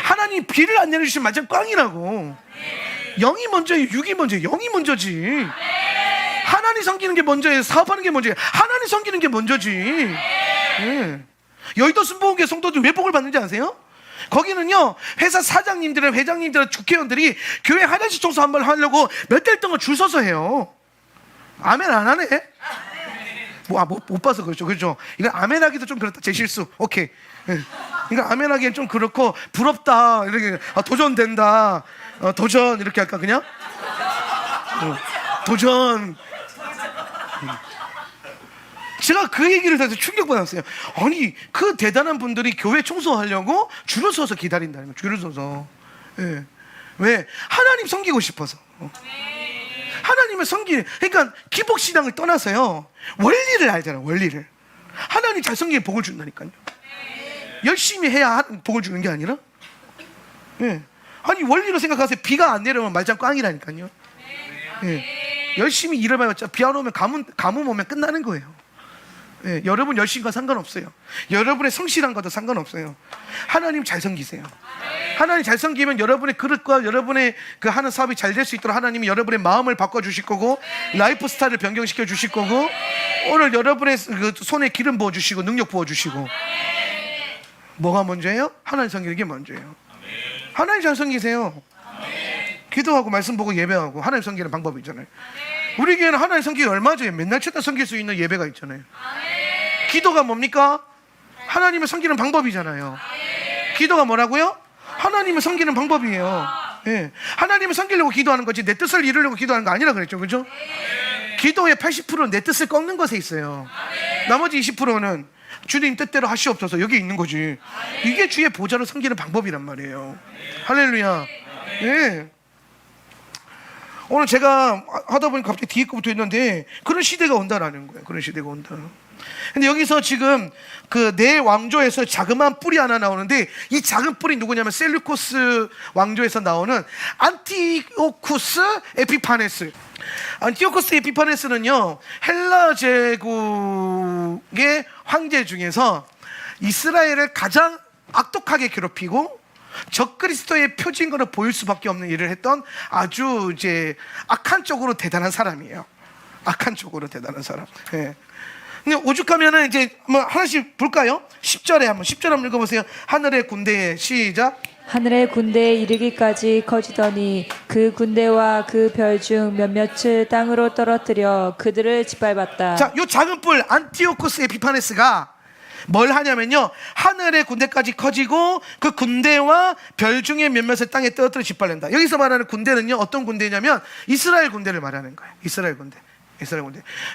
[SPEAKER 1] 하나님이 비를 안 내려주시면 말짱 꽝이라고. 영이 먼저예요. 육이 먼저예요. 영이 먼저지. 하나님 섬기는 게 먼저예요. 사업하는 게 먼저예요. 하나님 섬기는 게 먼저지. 여의도 순복음교회 성도들 왜 복을 받는지 아세요? 거기는요 회사 사장님들은 회장님들은 국회의원들이 교회 화장실 청소 한번 하려고 몇 달 동안 줄 서서 해요. 아멘 안 하네? 못 봐서 그렇죠. 이거 아멘 하기도 좀 그렇다. 제 실수. 오케이. 이거 아멘 하기엔 좀 그렇고 부럽다 이렇게. 도전된다. 도전 이렇게 할까 그냥? 도전. 제가 그 얘기를 해서 충격받았어요. 아니 그 대단한 분들이 교회 청소하려고 줄을 서서 기다린다는 거예요. 줄을 서서. 왜? 하나님 섬기고 싶어서. 하나님을 그러니까 기복신앙을 떠나서요 원리를 알잖아요. 원리를. 하나님 잘 섬기면 복을 준다니까요. 열심히 해야 복을 주는 게 아니라. 아니 원리로 생각하세요. 비가 안 내려오면 말짱 꽝이라니까요. 열심히 일을 해봤자 비 안 오면 가뭄 오면 끝나는 거예요. 여러분 열심과 상관없어요. 여러분의 성실한과도 상관없어요. 하나님 잘 섬기세요. 하나님 잘 섬기면 여러분의 그릇과 여러분의 그 하는 사업이 잘 될 수 있도록 하나님이 여러분의 마음을 바꿔주실 거고 라이프 스타일을 변경시켜 주실 거고 오늘 여러분의 그 손에 기름 부어주시고 능력 부어주시고. 뭐가 먼저예요? 하나님 섬기는 게 먼저예요. 하나님 잘 섬기세요. 기도하고 말씀 보고 예배하고 하나님 섬기는 방법이 있잖아요. 우리 교회는 하나님 섬기기 얼마죠? 맨날 찾다 섬길 수 있는 예배가 있잖아요. 기도가 뭡니까? 하나님을 섬기는 방법이잖아요. 기도가 뭐라고요? 하나님을 섬기는 방법이에요. 하나님을 섬기려고 기도하는 거지 내 뜻을 이루려고 기도하는 거 아니라 그랬죠. 그죠? 기도의 80%는 내 뜻을 꺾는 것에 있어요. 나머지 20%는 주님 뜻대로 하시옵소서 여기 있는 거지. 이게 주의 보좌를 섬기는 방법이란 말이에요. 할렐루야. 오늘 제가 하다 보니까 갑자기 뒤에 거부터 했는데 그런 시대가 온다라는 거예요. 그런 시대가 온다. 근데 여기서 지금 그 네 왕조에서 자그마한 뿔이 하나 나오는데 이 작은 뿔이 누구냐면 셀루코스 왕조에서 나오는 안티오쿠스 에피파네스. 안티오쿠스 에피파네스는요 헬라 제국의 황제 중에서 이스라엘을 가장 악독하게 괴롭히고 적그리스도의 표징으로 보일 수밖에 없는 일을 했던 아주 이제 악한 쪽으로 대단한 사람이에요. 악한 쪽으로 대단한 사람. 근데 오죽하면은 이제 뭐 하나씩 볼까요? 10절에 한번 읽어보세요. 하늘의 군대에 시작.
[SPEAKER 2] 하늘의 군대에 이르기까지 커지더니 그 군대와 그 별 중 몇몇을 땅으로 떨어뜨려 그들을 짓밟았다.
[SPEAKER 1] 자, 요 작은 뿔 안티오코스 에피파네스가 뭘 하냐면요, 하늘의 군대까지 커지고 그 군대와 별 중에 몇몇을 땅에 떨어뜨려 짓밟는다. 여기서 말하는 군대는요, 어떤 군대냐면 이스라엘 군대를 말하는 거예요. 이스라엘 군대.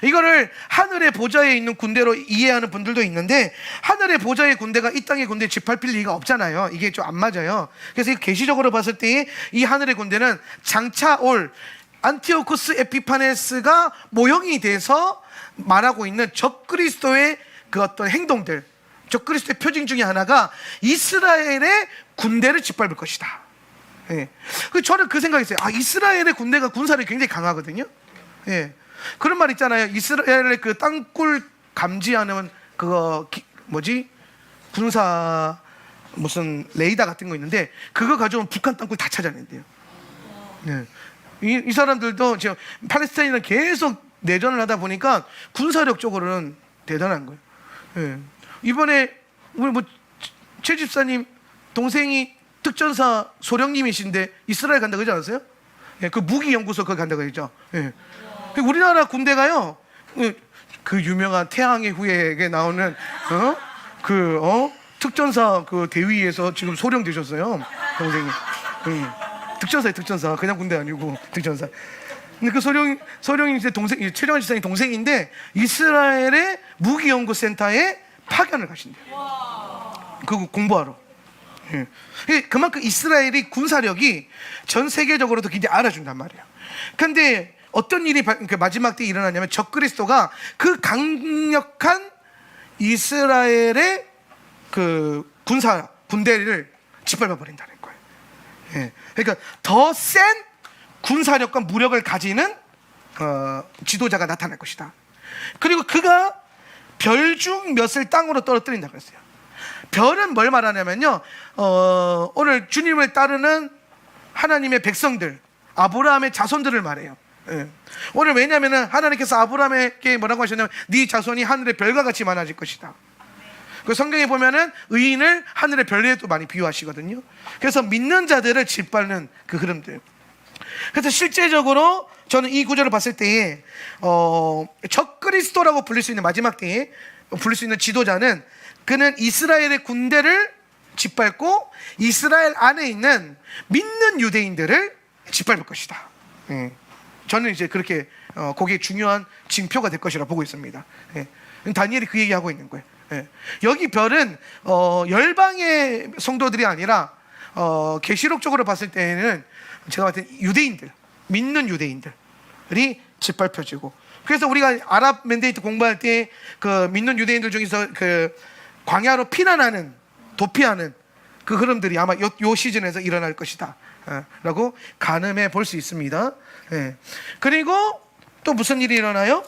[SPEAKER 1] 이거를 하늘의 보좌에 있는 군대로 이해하는 분들도 있는데, 하늘의 보좌의 군대가 이 땅의 군대에 짓밟힐 리가 없잖아요. 이게 좀 안 맞아요. 그래서 계시적으로 봤을 때 이 하늘의 군대는 장차 올 안티오쿠스 에피파네스가 모형이 돼서 말하고 있는 적그리스도의 그 어떤 행동들, 적그리스도의 표징 중에 하나가 이스라엘의 군대를 짓밟을 것이다. 예. 저는 그 생각이 있어요. 이스라엘의 군대가 군사력이 굉장히 강하거든요. 예. 그런 말 있잖아요. 이스라엘의 그 땅굴 감지하는 그거 군사 무슨 레이더 같은 거 있는데, 그거 가져오면 북한 땅굴 다 찾아낸대요. 예. 이 사람들도 지금 팔레스타인은 계속 내전을 하다 보니까 군사력적으로는 대단한 거예요. 예. 이번에 우리 최 집사님 동생이 특전사 소령님이신데 이스라엘 간다 그러지 않았어요? 예. 그 무기연구소 그거 간다 그랬죠. 예. 우리나라 군대가요, 그 유명한 태양의 후예에 나오는 특전사 그 대위에서 지금 소령 되셨어요, 동생이. 특전사 그냥 군대 아니고 특전사. 근데 그 소령이 이제 최정환 지사님 동생인데 이스라엘의 무기연구센터에 파견을 가신대요. 그거 공부하러. 예. 그만큼 이스라엘이 군사력이 전 세계적으로도 굉장히 알아준단 말이에요. 근데 어떤 일이 마지막 때 일어나냐면, 적그리스도가 그 강력한 이스라엘의 그 군대를 짓밟아 버린다는 거예요. 예. 그러니까 더 센 군사력과 무력을 가지는 지도자가 나타날 것이다. 그리고 그가 별 중 몇을 땅으로 떨어뜨린다 그랬어요. 별은 뭘 말하냐면요, 오늘 주님을 따르는 하나님의 백성들, 아브라함의 자손들을 말해요. 예. 오늘 왜냐하면 하나님께서 아브라함에게 뭐라고 하셨냐면, 네 자손이 하늘의 별과 같이 많아질 것이다. 그 성경에 보면은 의인을 하늘의 별에도 많이 비유하시거든요. 그래서 믿는 자들을 짓밟는 그 흐름들. 그래서 실제적으로 저는 이 구절을 봤을 때에 적그리스도라고 불릴 수 있는 마지막 때에 불릴 수 있는 지도자는, 그는 이스라엘의 군대를 짓밟고 이스라엘 안에 있는 믿는 유대인들을 짓밟을 것이다. 저는 이제 그렇게 거기에 중요한 징표가 될 것이라 보고 있습니다. 다니엘이 그 얘기하고 있는 거예요. 여기 별은 열방의 성도들이 아니라 계시록적으로 봤을 때는 제가 봤을 때 유대인들, 믿는 유대인들이 짓밟혀지고, 그래서 우리가 아랍 맨데이트 공부할 때 그 믿는 유대인들 중에서 그 광야로 피난하는, 도피하는 그 흐름들이 아마 요 시즌에서 일어날 것이다 라고 가늠해 볼 수 있습니다. 그리고 또 무슨 일이 일어나요?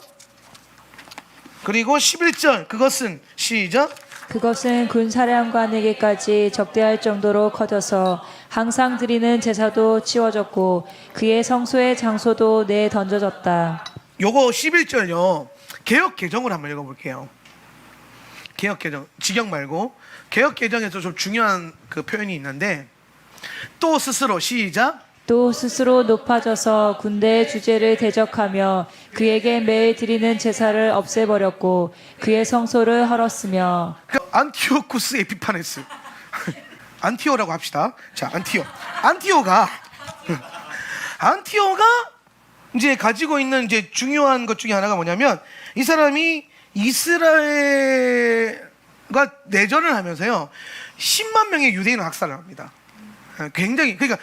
[SPEAKER 1] 그리고 11절, 그것은 시작.
[SPEAKER 2] 그것은 군사령관에게까지 적대할 정도로 커져서 항상 드리는 제사도 치워졌고 그의 성소의 장소도 내던져졌다.
[SPEAKER 1] 요거 11절요, 개역 개정을 한번 읽어볼게요. 개역 개정, 직역 말고 개역 개정에서 좀 중요한 그 표현이 있는데, 또 스스로 시작.
[SPEAKER 2] 또 스스로 높아져서 군대의 주제를 대적하며 그에게 매일 드리는 제사를 없애버렸고 그의 성소를 헐었으며.
[SPEAKER 1] 안티오쿠스 에피파네스 안티오라고 합시다. 자, 안티오가 이제 가지고 있는 이제 중요한 것 중에 하나가 뭐냐면, 이 사람이 이스라엘과 내전을 하면서요 10만 명의 유대인을 학살을 합니다. 굉장히, 그러니까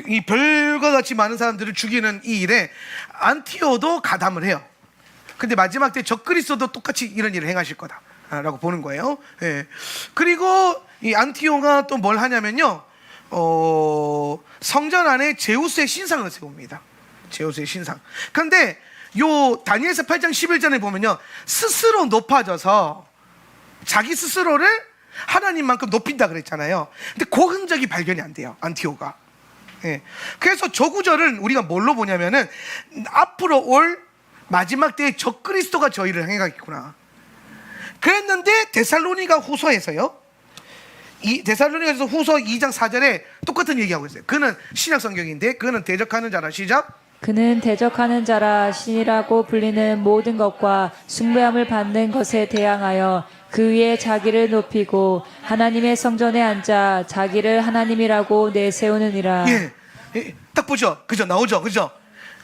[SPEAKER 1] 이 별과 같이 많은 사람들을 죽이는 이 일에 안티오도 가담을 해요. 근데 마지막 때 적그리스도도 똑같이 이런 일을 행하실 거다라고 보는 거예요. 그리고 이 안티오가 또 뭘 하냐면요, 성전 안에 제우스의 신상을 세웁니다. 제우스의 신상. 그런데 요 다니엘서 8장 11절에 보면요, 스스로 높아져서 자기 스스로를 하나님만큼 높인다 그랬잖아요. 근데 그 흔적이 발견이 안 돼요, 안티오가. 그래서 저 구절은 우리가 뭘로 보냐면은, 앞으로 올 마지막 때에 적그리스도가 저 일을 행하겠구나. 그랬는데 데살로니가 후서에서요, 이 데살로니가서 후서 2장 4절에 똑같은 얘기하고 있어요. 그는 신약 성경인데, 그는 대적하는 자라. 시작.
[SPEAKER 2] 그는 대적하는 자라. 신이라고 불리는 모든 것과 숭배함을 받는 것에 대항하여 그 위에 자기를 높이고 하나님의 성전에 앉아 자기를 하나님이라고 내세우느니라.
[SPEAKER 1] 예, 딱 보죠. 그죠? 나오죠. 그죠?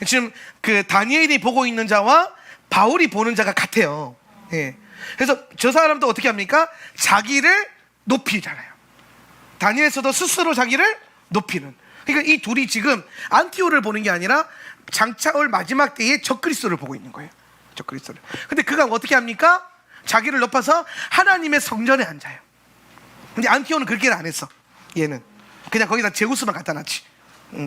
[SPEAKER 1] 지금 그 다니엘이 보고 있는 자와 바울이 보는 자가 같아요. 예. 그래서 저 사람도 어떻게 합니까? 자기를 높이잖아요. 다니엘서도 스스로 자기를 높이는. 그러니까 이 둘이 지금 안티오를 보는 게 아니라 장차 올 마지막 때에 적그리스도를 보고 있는 거예요. 적그리스도를. 근데 그가 어떻게 합니까? 자기를 높아서 하나님의 성전에 앉아요. 근데 안티오는 그렇게는 안 했어. 얘는 그냥 거기다 제우스만 갖다 놨지.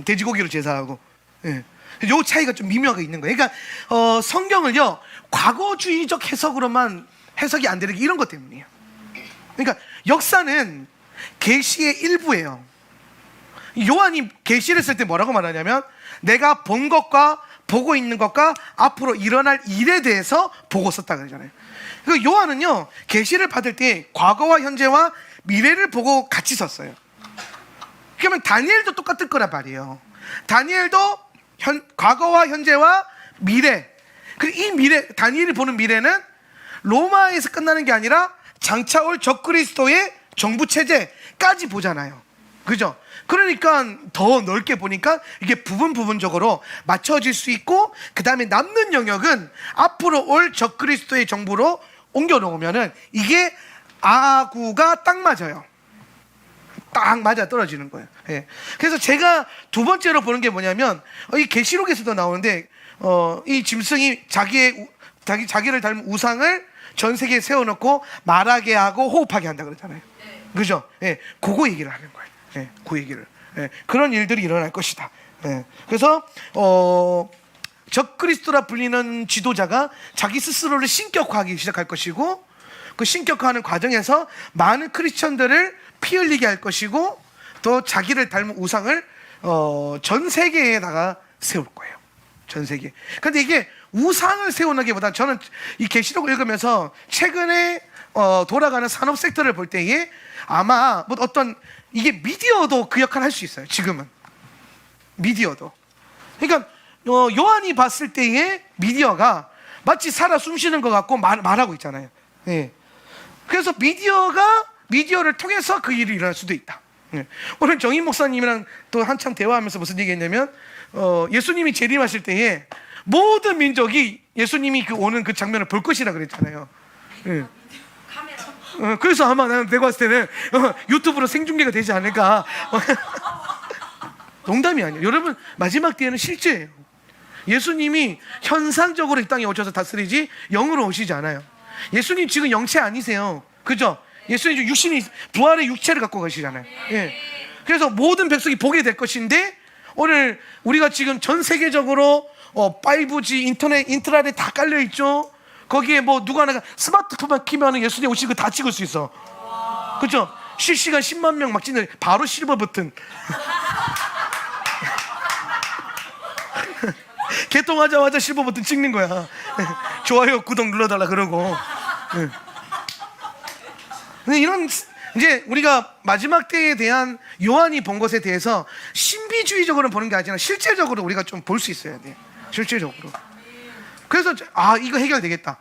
[SPEAKER 1] 돼지고기로 제사하고. 예. 요 차이가 좀 미묘하게 있는 거예요. 그러니까 성경을요 과거주의적 해석으로만 해석이 안 되는 게 이런 것 때문이에요. 그러니까 역사는 계시의 일부예요. 요한이 계시를 쓸 때 뭐라고 말하냐면 내가 본 것과 보고 있는 것과 앞으로 일어날 일에 대해서 보고 썼다 그러잖아요. 그 요한은요 계시를 받을 때 과거와 현재와 미래를 보고 같이 썼어요. 그러면 다니엘도 똑같을 거란 말이에요. 다니엘도 과거와 현재와 미래. 그리고 이 미래, 다니엘이 보는 미래는 로마에서 끝나는 게 아니라 장차 올 적그리스도의 정부 체제까지 보잖아요. 그죠? 그러니까 더 넓게 보니까 이게 부분적으로 맞춰질 수 있고, 그 다음에 남는 영역은 앞으로 올 적그리스도의 정부로 옮겨 놓으면은 이게 아구가 딱 맞아요. 딱 맞아 떨어지는 거예요. 예. 그래서 제가 두 번째로 보는 게 뭐냐면 이 계시록에서도 나오는데 이 짐승이 자기를 닮은 우상을 전 세계에 세워놓고 말하게 하고 호흡하게 한다 그러잖아요. 그죠? 예. 그거 얘기를 하는 거예요. 예. 그 얘기를. 예. 그런 일들이 일어날 것이다. 예. 그래서 적그리스도라 불리는 지도자가 자기 스스로를 신격화하기 시작할 것이고, 그 신격화하는 과정에서 많은 크리스천들을 피 흘리게 할 것이고, 또 자기를 닮은 우상을 전 세계에다가 세울 거예요. 전 세계. 근데 이게 우상을 세우기보다 저는 이 계시록을 읽으면서 최근에 돌아가는 산업 섹터를 볼 때에 아마 뭐 어떤 이게 미디어도 그 역할을 할 수 있어요. 지금은 미디어도. 그러니까 요한이 봤을 때에 미디어가 마치 살아 숨쉬는 것 같고 말하고 있잖아요. 예. 그래서 미디어를 통해서 그 일이 일어날 수도 있다. 예. 오늘 정인 목사님이랑 또 한참 대화하면서 무슨 얘기했냐면 예수님이 재림하실 때에 모든 민족이 예수님이 오는 그 장면을 볼 것이라 그랬잖아요. 예. 그래서 아마 내가 봤을 때는 유튜브로 생중계가 되지 않을까. 농담이 아니에요. 여러분, 마지막 때에는 실제예요. 예수님이 현상적으로 이 땅에 오셔서 다스리지 영으로 오시지 않아요. 예수님 지금 영체 아니세요. 그죠? 예수님 지금 육신이 부활의 육체를 갖고 가시잖아요. 예. 그래서 모든 백성이 보게 될 것인데, 오늘 우리가 지금 전 세계적으로 5G 인터넷에 다 깔려 있죠. 거기에 뭐 누가 하나가 스마트폰만 키면 예수님 오시는 거 다 찍을 수 있어. 그죠? 실시간 10만 명 막 찍는 바로 실버 버튼. 개통하자마자 실버 버튼 찍는 거야. 좋아요, 구독 눌러달라 그러고. 근데 이런 이제 우리가 마지막 때에 대한 요한이 본 것에 대해서 신비주의적으로 보는 게 아니라 실제적으로 우리가 좀 볼 수 있어야 돼. 실제적으로. 그래서 이거 해결되겠다.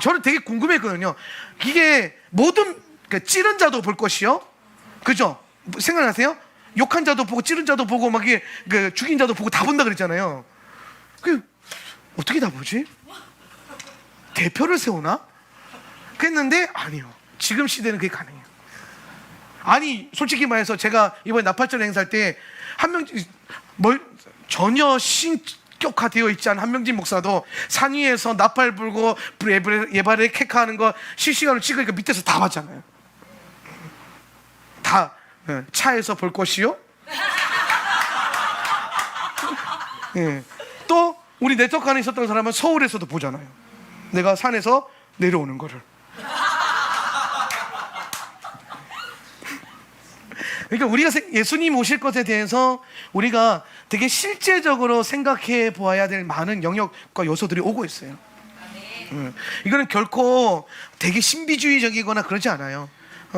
[SPEAKER 1] 저는 되게 궁금했거든요. 이게 모든 찌른 자도 볼 것이요, 그죠? 생각나세요? 욕한 자도 보고 찌른 자도 보고 막 이게 죽인 자도 보고 다 본다 그랬잖아요. 어떻게 다 보지? 대표를 세우나? 그랬는데 아니요. 지금 시대는 그게 가능해요. 아니, 솔직히 말해서 제가 이번에 나팔절 행사할 때 전혀 신격화되어 있지 않은 한명진 목사도 산 위에서 나팔 불고 예발에 케카하는 거 실시간으로 찍으니까 밑에서 다 봤잖아요. 다 차에서 볼 것이요. 예. 또 우리 네트워크 안에 있었던 사람은 서울에서도 보잖아요. 내가 산에서 내려오는 거를. 그러니까 우리가 예수님 오실 것에 대해서 우리가 되게 실제적으로 생각해 보아야 될 많은 영역과 요소들이 오고 있어요. 이거는 결코 되게 신비주의적이거나 그러지 않아요.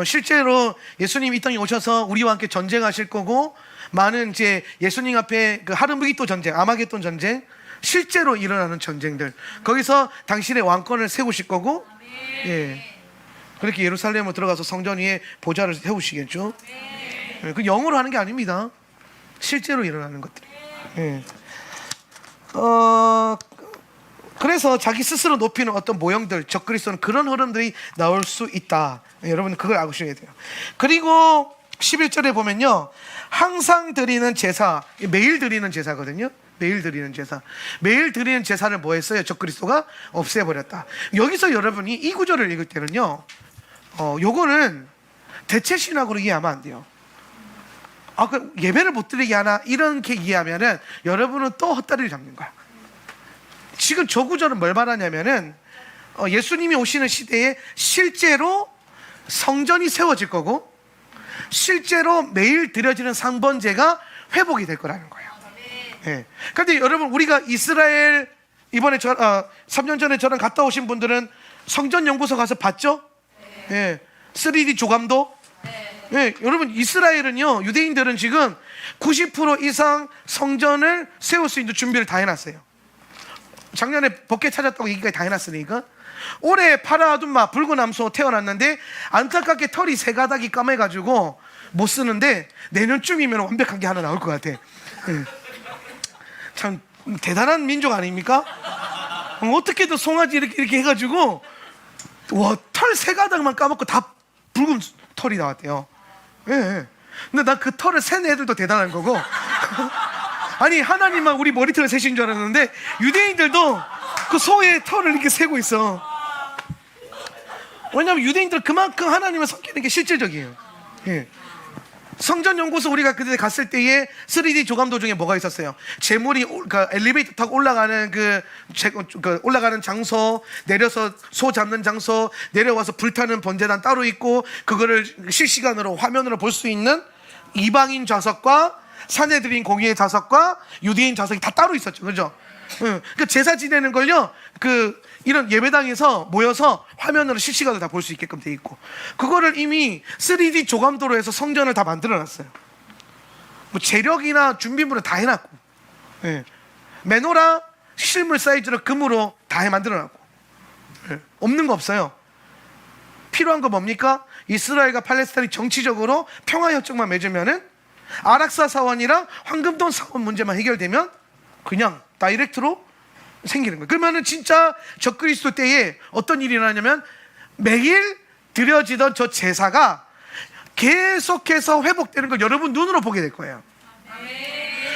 [SPEAKER 1] 실제로 예수님 이 땅에 오셔서 우리와 함께 전쟁하실 거고, 많은 이제 예수님 앞에 그 하르무기또 전쟁, 아마겟돈 전쟁, 실제로 일어나는 전쟁들, 거기서 당신의 왕권을 세우실 거고, 예. 그렇게 예루살렘으로 들어가서 성전 위에 보좌를 세우시겠죠. 그 영어로 하는 게 아닙니다. 실제로 일어나는 것들. 그래서 자기 스스로 높이는 어떤 모형들, 적그리스도는 그런 흐름들이 나올 수 있다. 여러분 그걸 아셔야 돼요. 그리고 11절에 보면요, 항상 드리는 제사, 매일 드리는 제사거든요. 매일 드리는 제사. 매일 드리는 제사를 뭐 했어요? 적그리스도가 없애버렸다. 여기서 여러분이 이 구절을 읽을 때는요, 요거는 대체 신학으로 이해하면 안 돼요. 그 예배를 못 드리게 하나, 이렇게 이해하면은 여러분은 또 헛다리를 잡는 거야. 지금 저 구절은 뭘 말하냐면은 예수님이 오시는 시대에 실제로 성전이 세워질 거고, 실제로 매일 드려지는 상번제가 회복이 될 거라는 거예요. 그런데 여러분, 우리가 이스라엘 이번에 3년 전에 저랑 갔다 오신 분들은 성전 연구소 가서 봤죠? 3D 조감도. 여러분, 이스라엘은요, 유대인들은 지금 90% 이상 성전을 세울 수 있는 준비를 다 해놨어요. 작년에 법궤 찾았다고 얘기까지 다 해놨으니까. 올해 파라아둠마 붉은 암소 태어났는데 안타깝게 털이 세 가닥이 까매가지고 못 쓰는데 내년쯤이면 완벽한 게 하나 나올 것 같아. 참 대단한 민족 아닙니까? 어떻게든 송아지 이렇게 해가지고 털 세 가닥만 까먹고 다 붉은 털이 나왔대요. 근데 나 그 털을 센 애들도 대단한 거고. 아니, 하나님만 우리 머리털을 세신 줄 알았는데 유대인들도 그 소의 털을 이렇게 세고 있어. 왜냐하면 유대인들은 그만큼 하나님을 섬기는 게 실제적이에요. 성전 연구소 우리가 그때 갔을 때에 3D 조감도 중에 뭐가 있었어요? 재물이 엘리베이터 타고 올라가는 올라가는 장소, 내려서 소 잡는 장소, 내려와서 불타는 번제단 따로 있고, 그거를 실시간으로 화면으로 볼 수 있는 이방인 좌석과 사내들인 공의의 좌석과 유대인 좌석이 다 따로 있었죠. 그죠? 그 제사 지내는 걸요, 이런 예배당에서 모여서 화면으로 실시간으로 다 볼 수 있게끔 돼 있고, 그거를 이미 3D 조감도로 해서 성전을 다 만들어 놨어요. 뭐 재력이나 준비물은 다 해놨고, 메노라 실물 사이즈로 금으로 다 만들어 놨고, 없는 거 없어요. 필요한 거 뭡니까? 이스라엘과 팔레스타인이 정치적으로 평화협정만 맺으면은, 아락사 사원이랑 황금돈 사원 문제만 해결되면 그냥 다이렉트로 생기는 거예요. 그러면은 진짜 적그리스도 때에 어떤 일이 일어나냐면, 매일 드려지던 저 제사가 계속해서 회복되는 걸 여러분 눈으로 보게 될 거예요.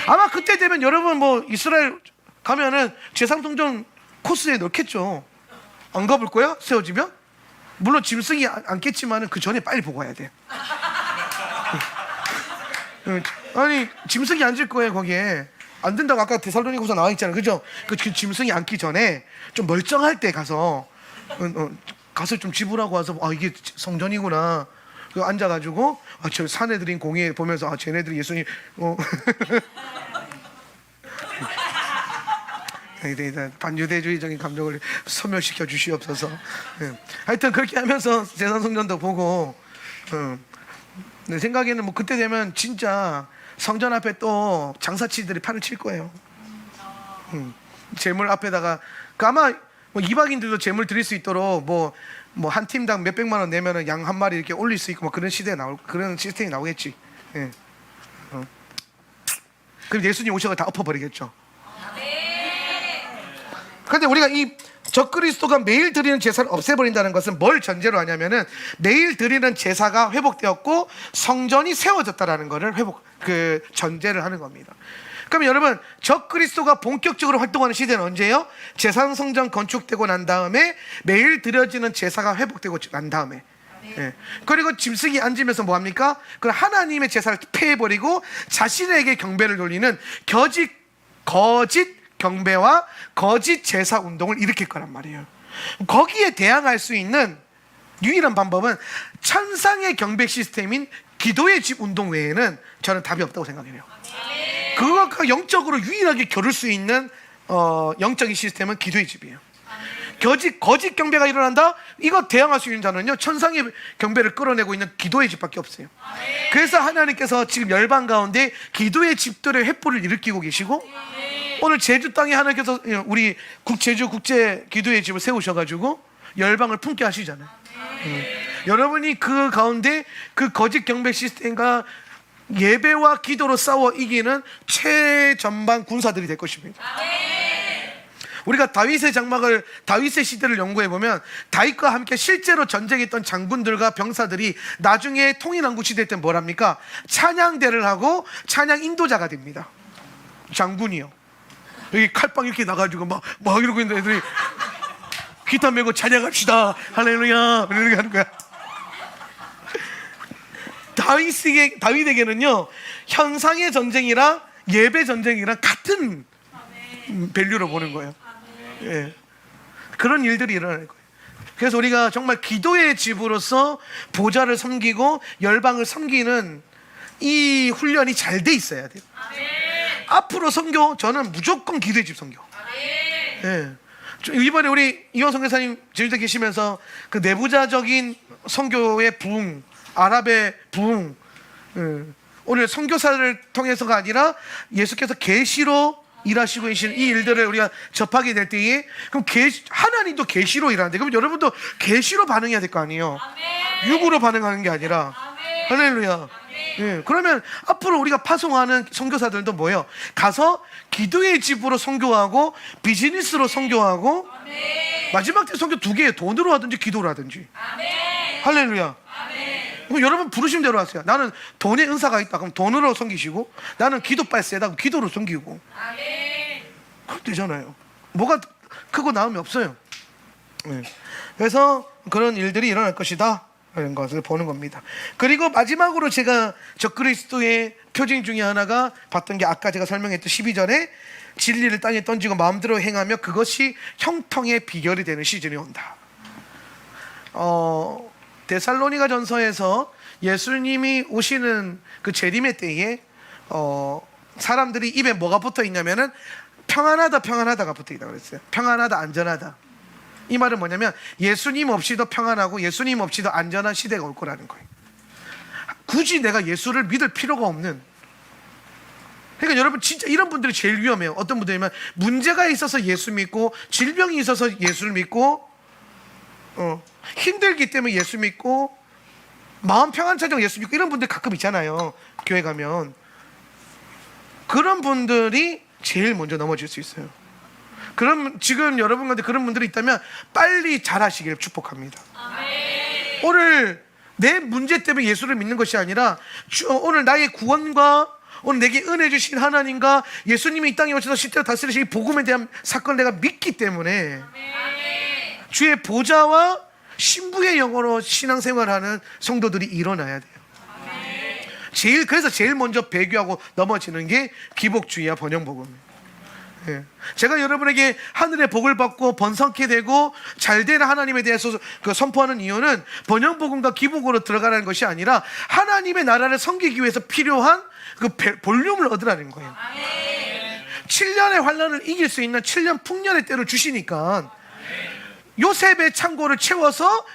[SPEAKER 1] 아마 그때 되면 여러분 뭐 이스라엘 가면은 제사성전 코스에 넣겠죠. 안 가볼 거야? 세워지면? 물론 짐승이 않겠지만은 그 전에 빨리 보고 와야 돼. 아니, 짐승이 앉을 거예요. 거기에 안 된다고 아까 데살로니가서 나와 있잖아요. 그죠? 그 짐승이 앉기 전에 좀 멀쩡할 때 가서 좀 지불하고 와서, 이게 성전이구나. 그 앉아가지고 저 사내들인 공예 보면서 쟤네들이 예수님 반유대주의적인 감정을 소멸시켜 주시옵소서. 하여튼 그렇게 하면서 제사성전도 보고, 내 생각에는 뭐 그때 되면 진짜 성전 앞에 또 장사치들이 판을 칠 거예요. 재물 앞에다가 아마 뭐 이방인들도 재물 드릴 수 있도록 뭐 한 팀당 몇 백만 원 내면은 양 한 마리 이렇게 올릴 수 있고 뭐 그런 시대에 그런 시스템이 나오겠지. 그럼 예수님 오셔서 다 엎어버리겠죠. 그런데 우리가 이 적그리스도가 매일 드리는 제사를 없애버린다는 것은 뭘 전제로 하냐면은, 매일 드리는 제사가 회복되었고 성전이 세워졌다라는 것을 전제를 하는 겁니다. 그럼 여러분, 적그리스도가 본격적으로 활동하는 시대는 언제예요? 제사성전 건축되고 난 다음에 매일 드려지는 제사가 회복되고 난 다음에. 그리고 짐승이 앉으면서 뭐합니까? 그럼 하나님의 제사를 폐해버리고 자신에게 경배를 돌리는 거짓 경배와 거짓 제사 운동을 일으킬 거란 말이에요. 거기에 대항할 수 있는 유일한 방법은 천상의 경배 시스템인 기도의 집 운동 외에는 저는 답이 없다고 생각해요. 그것과 영적으로 유일하게 겨룰 수 있는 영적인 시스템은 기도의 집이에요. 거짓 경배가 일어난다? 이거 대항할 수 있는 자는요, 천상의 경배를 끌어내고 있는 기도의 집밖에 없어요. 그래서 하나님께서 지금 열방 가운데 기도의 집들의 횃불을 일으키고 계시고, 오늘 제주 땅에 하나님께서 우리 제주 국제 기도의 집을 세우셔가지고 열방을 품게 하시잖아요. 여러분이 그 가운데 그 거짓 경배 시스템과 예배와 기도로 싸워 이기는 최전방 군사들이 될 것입니다. 우리가 다윗의 시대를 연구해 보면 다윗과 함께 실제로 전쟁했던 장군들과 병사들이 나중에 통일왕국 시대 때 뭘 합니까? 찬양대를 하고 찬양 인도자가 됩니다. 장군이요. 여기 칼빵 이렇게 나가지고 막 이러고 있는 애들이 기타 메고 찬양합시다 할렐루야 이렇게 하는 거야. 다윗에게는요, 현상의 전쟁이랑 예배 전쟁이랑 같은 밸류로 보는 거예요. 예. 그런 일들이 일어날 거예요. 그래서 우리가 정말 기도의 집으로서 보좌를 섬기고 열방을 섬기는 이 훈련이 잘 돼 있어야 돼요. 앞으로 선교, 저는 무조건 기도의 집 선교. 예. 이번에 우리 이원 선교사님 제주도에 계시면서 그 내부자적인 선교의 부흥, 아랍의 부흥, 오늘 선교사를 통해서가 아니라 예수께서 계시로 일하시고 계시는 이 일들을 우리가 접하게 될 때에, 그럼 하나님도 계시로 일하는데, 그럼 여러분도 계시로 반응해야 될 거 아니에요. 육으로 반응하는 게 아니라. 할렐루야. 예, 그러면 앞으로 우리가 파송하는 선교사들도 뭐예요? 가서 기도의 집으로 선교하고 비즈니스로 선교하고, 마지막 때 선교 두 개예요. 돈으로 하든지 기도로 하든지. 할렐루야. 그럼 여러분 부르신 대로 하세요. 나는 돈의 은사가 있다 그럼 돈으로 섬기시고, 나는 기도빨 세다 그럼 기도로 섬기고. 그렇게 되잖아요. 뭐가 크고 나음이 없어요. 네. 그래서 그런 일들이 일어날 것이다 이런 것을 보는 겁니다. 그리고 마지막으로 제가 적그리스도의 표징 중에 하나가 봤던 게, 아까 제가 설명했던 12절에 진리를 땅에 던지고 마음대로 행하며 그것이 형통의 비결이 되는 시즌이 온다. 데살로니가 전서에서 예수님이 오시는 그 재림의 때에 사람들이 입에 뭐가 붙어 있냐면은 평안하다가 붙어 있다고 그랬어요. 평안하다, 안전하다. 이 말은 뭐냐면 예수님 없이도 평안하고 예수님 없이도 안전한 시대가 올 거라는 거예요. 굳이 내가 예수를 믿을 필요가 없는. 그러니까 여러분 진짜 이런 분들이 제일 위험해요. 어떤 분들이면 문제가 있어서 예수 믿고, 질병이 있어서 예수를 믿고, 힘들기 때문에 예수 믿고, 마음 평안 찾아 예수 믿고, 이런 분들 가끔 있잖아요. 교회 가면. 그런 분들이 제일 먼저 넘어질 수 있어요. 그럼 지금 여러분 가운데 그런 분들이 있다면 빨리 잘하시길 축복합니다. 오늘 내 문제 때문에 예수를 믿는 것이 아니라 오늘 나의 구원과 오늘 내게 은혜 주신 하나님과 예수님이 이 땅에 오셔서 실제로 다스리신 이 복음에 대한 사건을 내가 믿기 때문에 주의 보좌와 신부의 영어로 신앙생활하는 성도들이 일어나야 돼요. 그래서 제일 먼저 배교하고 넘어지는 게 기복주의와 번영복음이에요. 예. 제가 여러분에게 하늘의 복을 받고 번성케 되고 잘되는 하나님에 대해서 선포하는 이유는 번영복음과 기복으로 들어가라는 것이 아니라 하나님의 나라를 섬기기 위해서 필요한 그 볼륨을 얻으라는 거예요. 7년의 환난을 이길 수 있는 7년 풍년의 때를 주시니까 요셉의 창고를 채워서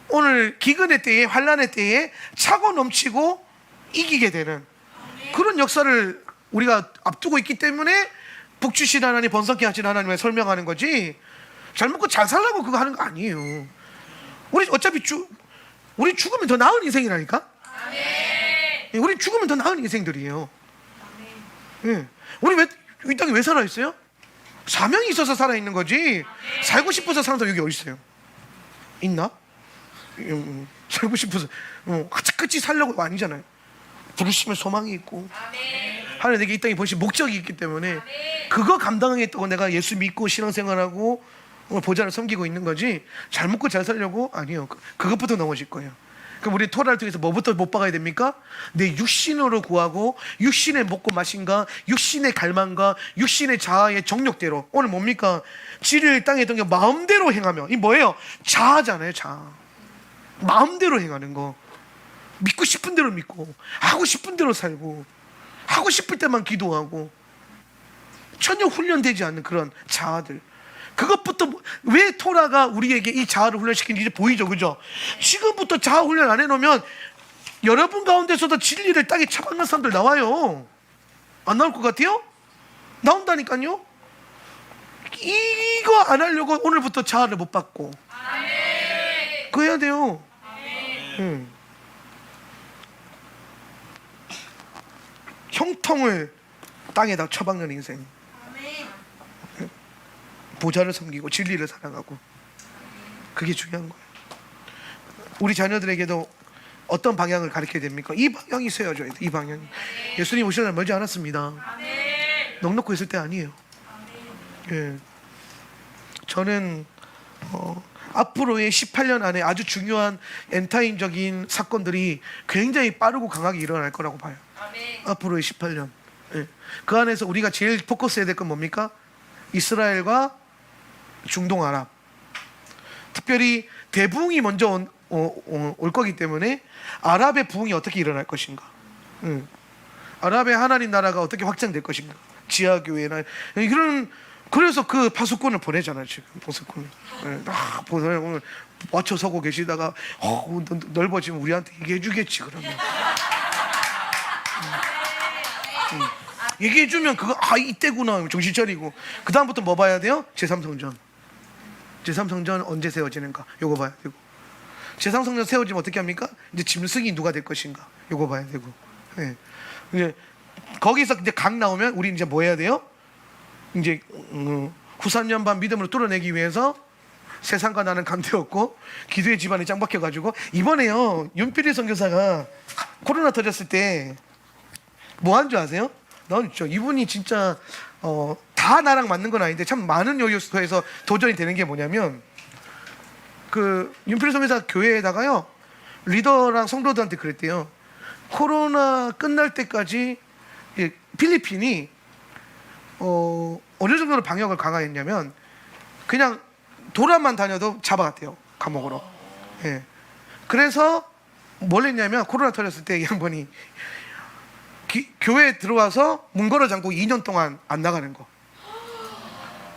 [SPEAKER 1] 오늘 기근의 때에, 환난의 때에 차고 넘치고 이기게 되는 그런 역사를 우리가 앞두고 있기 때문에 복 주신 하나님, 번성케 하신 하나님을 설명하는 거지, 잘 먹고 잘 살라고 그거 하는 거 아니에요. 우리 어차피 우리 죽으면 더 나은 인생이라니까. 우리 죽으면 더 나은 인생들이에요. 예. 우리 이 땅에 왜 살아있어요? 사명이 있어서 살아있는 거지. 살고 싶어서 사는 사람 여기 어디 있어요? 있나? 살고 싶어서 같이 살려고 아니잖아요. 부르시면 소망이 있고, 하나님 내게 이 땅에 보신 목적이 있기 때문에 그거 감당하겠다고 내가 예수 믿고 신앙생활하고 보좌를 섬기고 있는 거지, 잘 먹고 잘 살려고 아니에요. 그것부터 넘어질 거예요. 그럼 우리 토라를 통해서 뭐부터 못 박아야 됩니까? 내 육신으로 구하고, 육신의 먹고 마신가, 육신의 갈망과 육신의 자아의 정욕대로. 오늘 뭡니까? 진리를 땅에 던져 마음대로 행하며. 이 뭐예요? 자아잖아요. 자아. 마음대로 행하는 거. 믿고 싶은 대로 믿고, 하고 싶은 대로 살고, 하고 싶을 때만 기도하고, 전혀 훈련되지 않는 그런 자아들. 그것부터. 왜 토라가 우리에게 이 자아를 훈련시키는지 보이죠, 그죠? 지금부터 자아 훈련 안 해놓으면 여러분 가운데서도 진리를 땅에 처박는 사람들 나와요. 안 나올 것 같아요? 나온다니까요. 이거 안 하려고 오늘부터 자아를 못 받고 그거 해야 돼요. 형통을 땅에다 처박는 인생. 보좌를 섬기고 진리를 사랑하고, 그게 중요한 거예요. 우리 자녀들에게도 어떤 방향을 가르쳐야 됩니까? 이 방향이 세워져야 돼. 이 방향이. 예수님 오실 날 멀지 않았습니다. 넉넉고 있을 때 아니에요. 예. 저는 앞으로의 18년 안에 아주 중요한 엔타임적인 사건들이 굉장히 빠르고 강하게 일어날 거라고 봐요. 앞으로의 18년. 예. 그 안에서 우리가 제일 포커스해야 될 건 뭡니까? 이스라엘과 중동 아랍. 특별히 대부흥이 먼저 올 거기 때문에 아랍의 부흥이 어떻게 일어날 것인가, 아랍의 하나님 나라가 어떻게 확장될 것인가, 지하교회나 이런. 그래서 그 파수꾼을 보내잖아요. 지금 파수꾼을 오늘 맞춰 서고 계시다가 넓어지면 우리한테 얘기해 주겠지. 그러면 얘기해 주면 그거 이때구나 정신 차리고, 그 다음부터 뭐 봐야 돼요? 제3성전. 제3성전 언제 세워지는가 요거 봐야 되고, 제3성전 세워지면 어떻게 합니까? 이제 짐승이 누가 될 것인가 요거 봐야 되고. 예. 이제 거기서 이제 각 나오면 우리 이제 뭐 해야 돼요? 이제 후삼년 반 믿음으로 뚫어내기 위해서 세상과 나는 관계없고 기도의 집안에 짱 박혀가지고, 이번에요 윤필이 선교사가 코로나 터졌을 때 뭐 한 줄 아세요? 난 진짜 이분이 진짜 다 나랑 맞는 건 아닌데 참 많은 요소에서 도전이 되는 게 뭐냐면, 그 윤필이 선교사 교회에다가요 리더랑 성도들한테 그랬대요. 코로나 끝날 때까지 필리핀이 어느 정도로 방역을 강화했냐면 그냥 도란만 다녀도 잡아갔대요, 감옥으로. 예. 그래서 뭘 했냐면 코로나 터졌을 때 이 양반이 교회에 들어와서 문 걸어 잠고 2년 동안 안 나가는 거.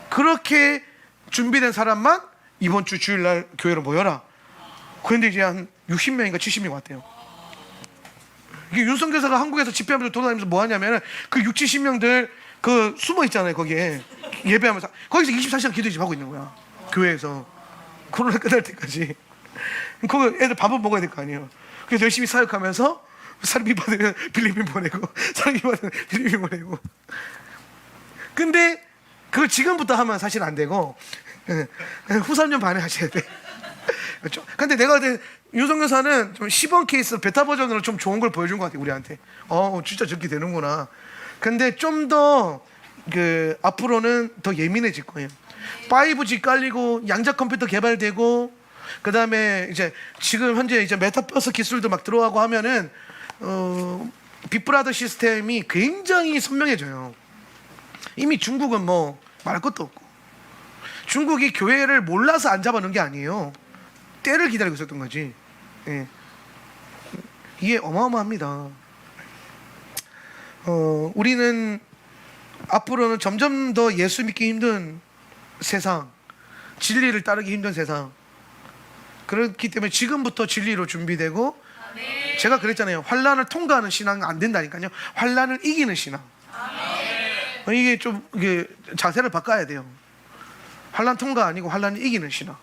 [SPEAKER 1] 그렇게 준비된 사람만 이번 주 주일날 교회로 모여라. 그런데 이제 한 60명인가 70명 왔대요. 이게 윤성교사가 한국에서 집회하면서 돌아다니면서 뭐 하냐면 그 60, 70명들 그 숨어 있잖아요. 거기에 예배하면서 거기서 24시간 기도 집하고 있는 거야. 교회에서 코로나 끝날 때까지. 거기 애들 밥은 먹어야 될 거 아니에요. 그래서 열심히 사역하면서 사람이 받으면 필리핀 보내고, 사람이 받으면 필리핀 보내고. 근데 그걸 지금부터 하면 사실 안 되고 후3년 반에 하셔야 돼. 그렇죠? 근데 내가 윤성교사는 좀 시범 케이스 베타 버전으로 좀 좋은 걸 보여준 것 같아 우리한테. 진짜 저렇게 되는구나. 근데 좀 더 앞으로는 더 예민해질 거예요. 5G 깔리고 양자 컴퓨터 개발되고, 그 다음에 이제 지금 현재 이제 메타버스 기술도 막 들어가고 하면은 빅브라더 시스템이 굉장히 선명해져요. 이미 중국은 뭐 말할 것도 없고, 중국이 교회를 몰라서 안 잡아놓은 게 아니에요. 때를 기다리고 있었던 거지. 예. 이게 어마어마합니다. 우리는 앞으로는 점점 더 예수 믿기 힘든 세상, 진리를 따르기 힘든 세상. 그렇기 때문에 지금부터 진리로 준비되고, 제가 그랬잖아요. 환란을 통과하는 신앙은 안 된다니까요. 환란을 이기는 신앙. 이게 좀 자세를 바꿔야 돼요. 환란 통과 아니고 환란을 이기는 신앙.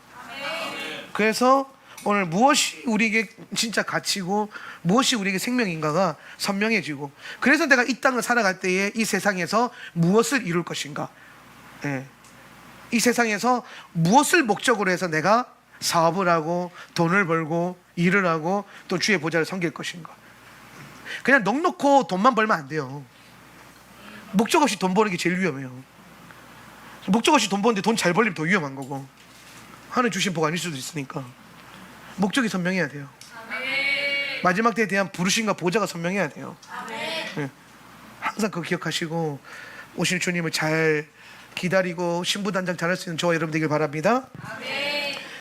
[SPEAKER 1] 그래서 오늘 무엇이 우리에게 진짜 가치고 무엇이 우리에게 생명인가가 선명해지고, 그래서 내가 이 땅을 살아갈 때에 이 세상에서 무엇을 이룰 것인가, 이 세상에서 무엇을 목적으로 해서 내가 사업을 하고 돈을 벌고 일을 하고 또 주의 보좌를 섬길 것인가. 그냥 넉넉고 돈만 벌면 안 돼요. 목적 없이 돈 버는 게 제일 위험해요. 목적 없이 돈 버는데 돈 잘 벌리면 더 위험한 거고, 하나님 주신 복 아닐 수도 있으니까 목적이 선명해야 돼요. 마지막 때에 대한 부르심과 보좌가 선명해야 돼요. 항상 그거 기억하시고 오실 주님을 잘 기다리고 신부단장 잘할 수 있는 저와 여러분 되길 바랍니다.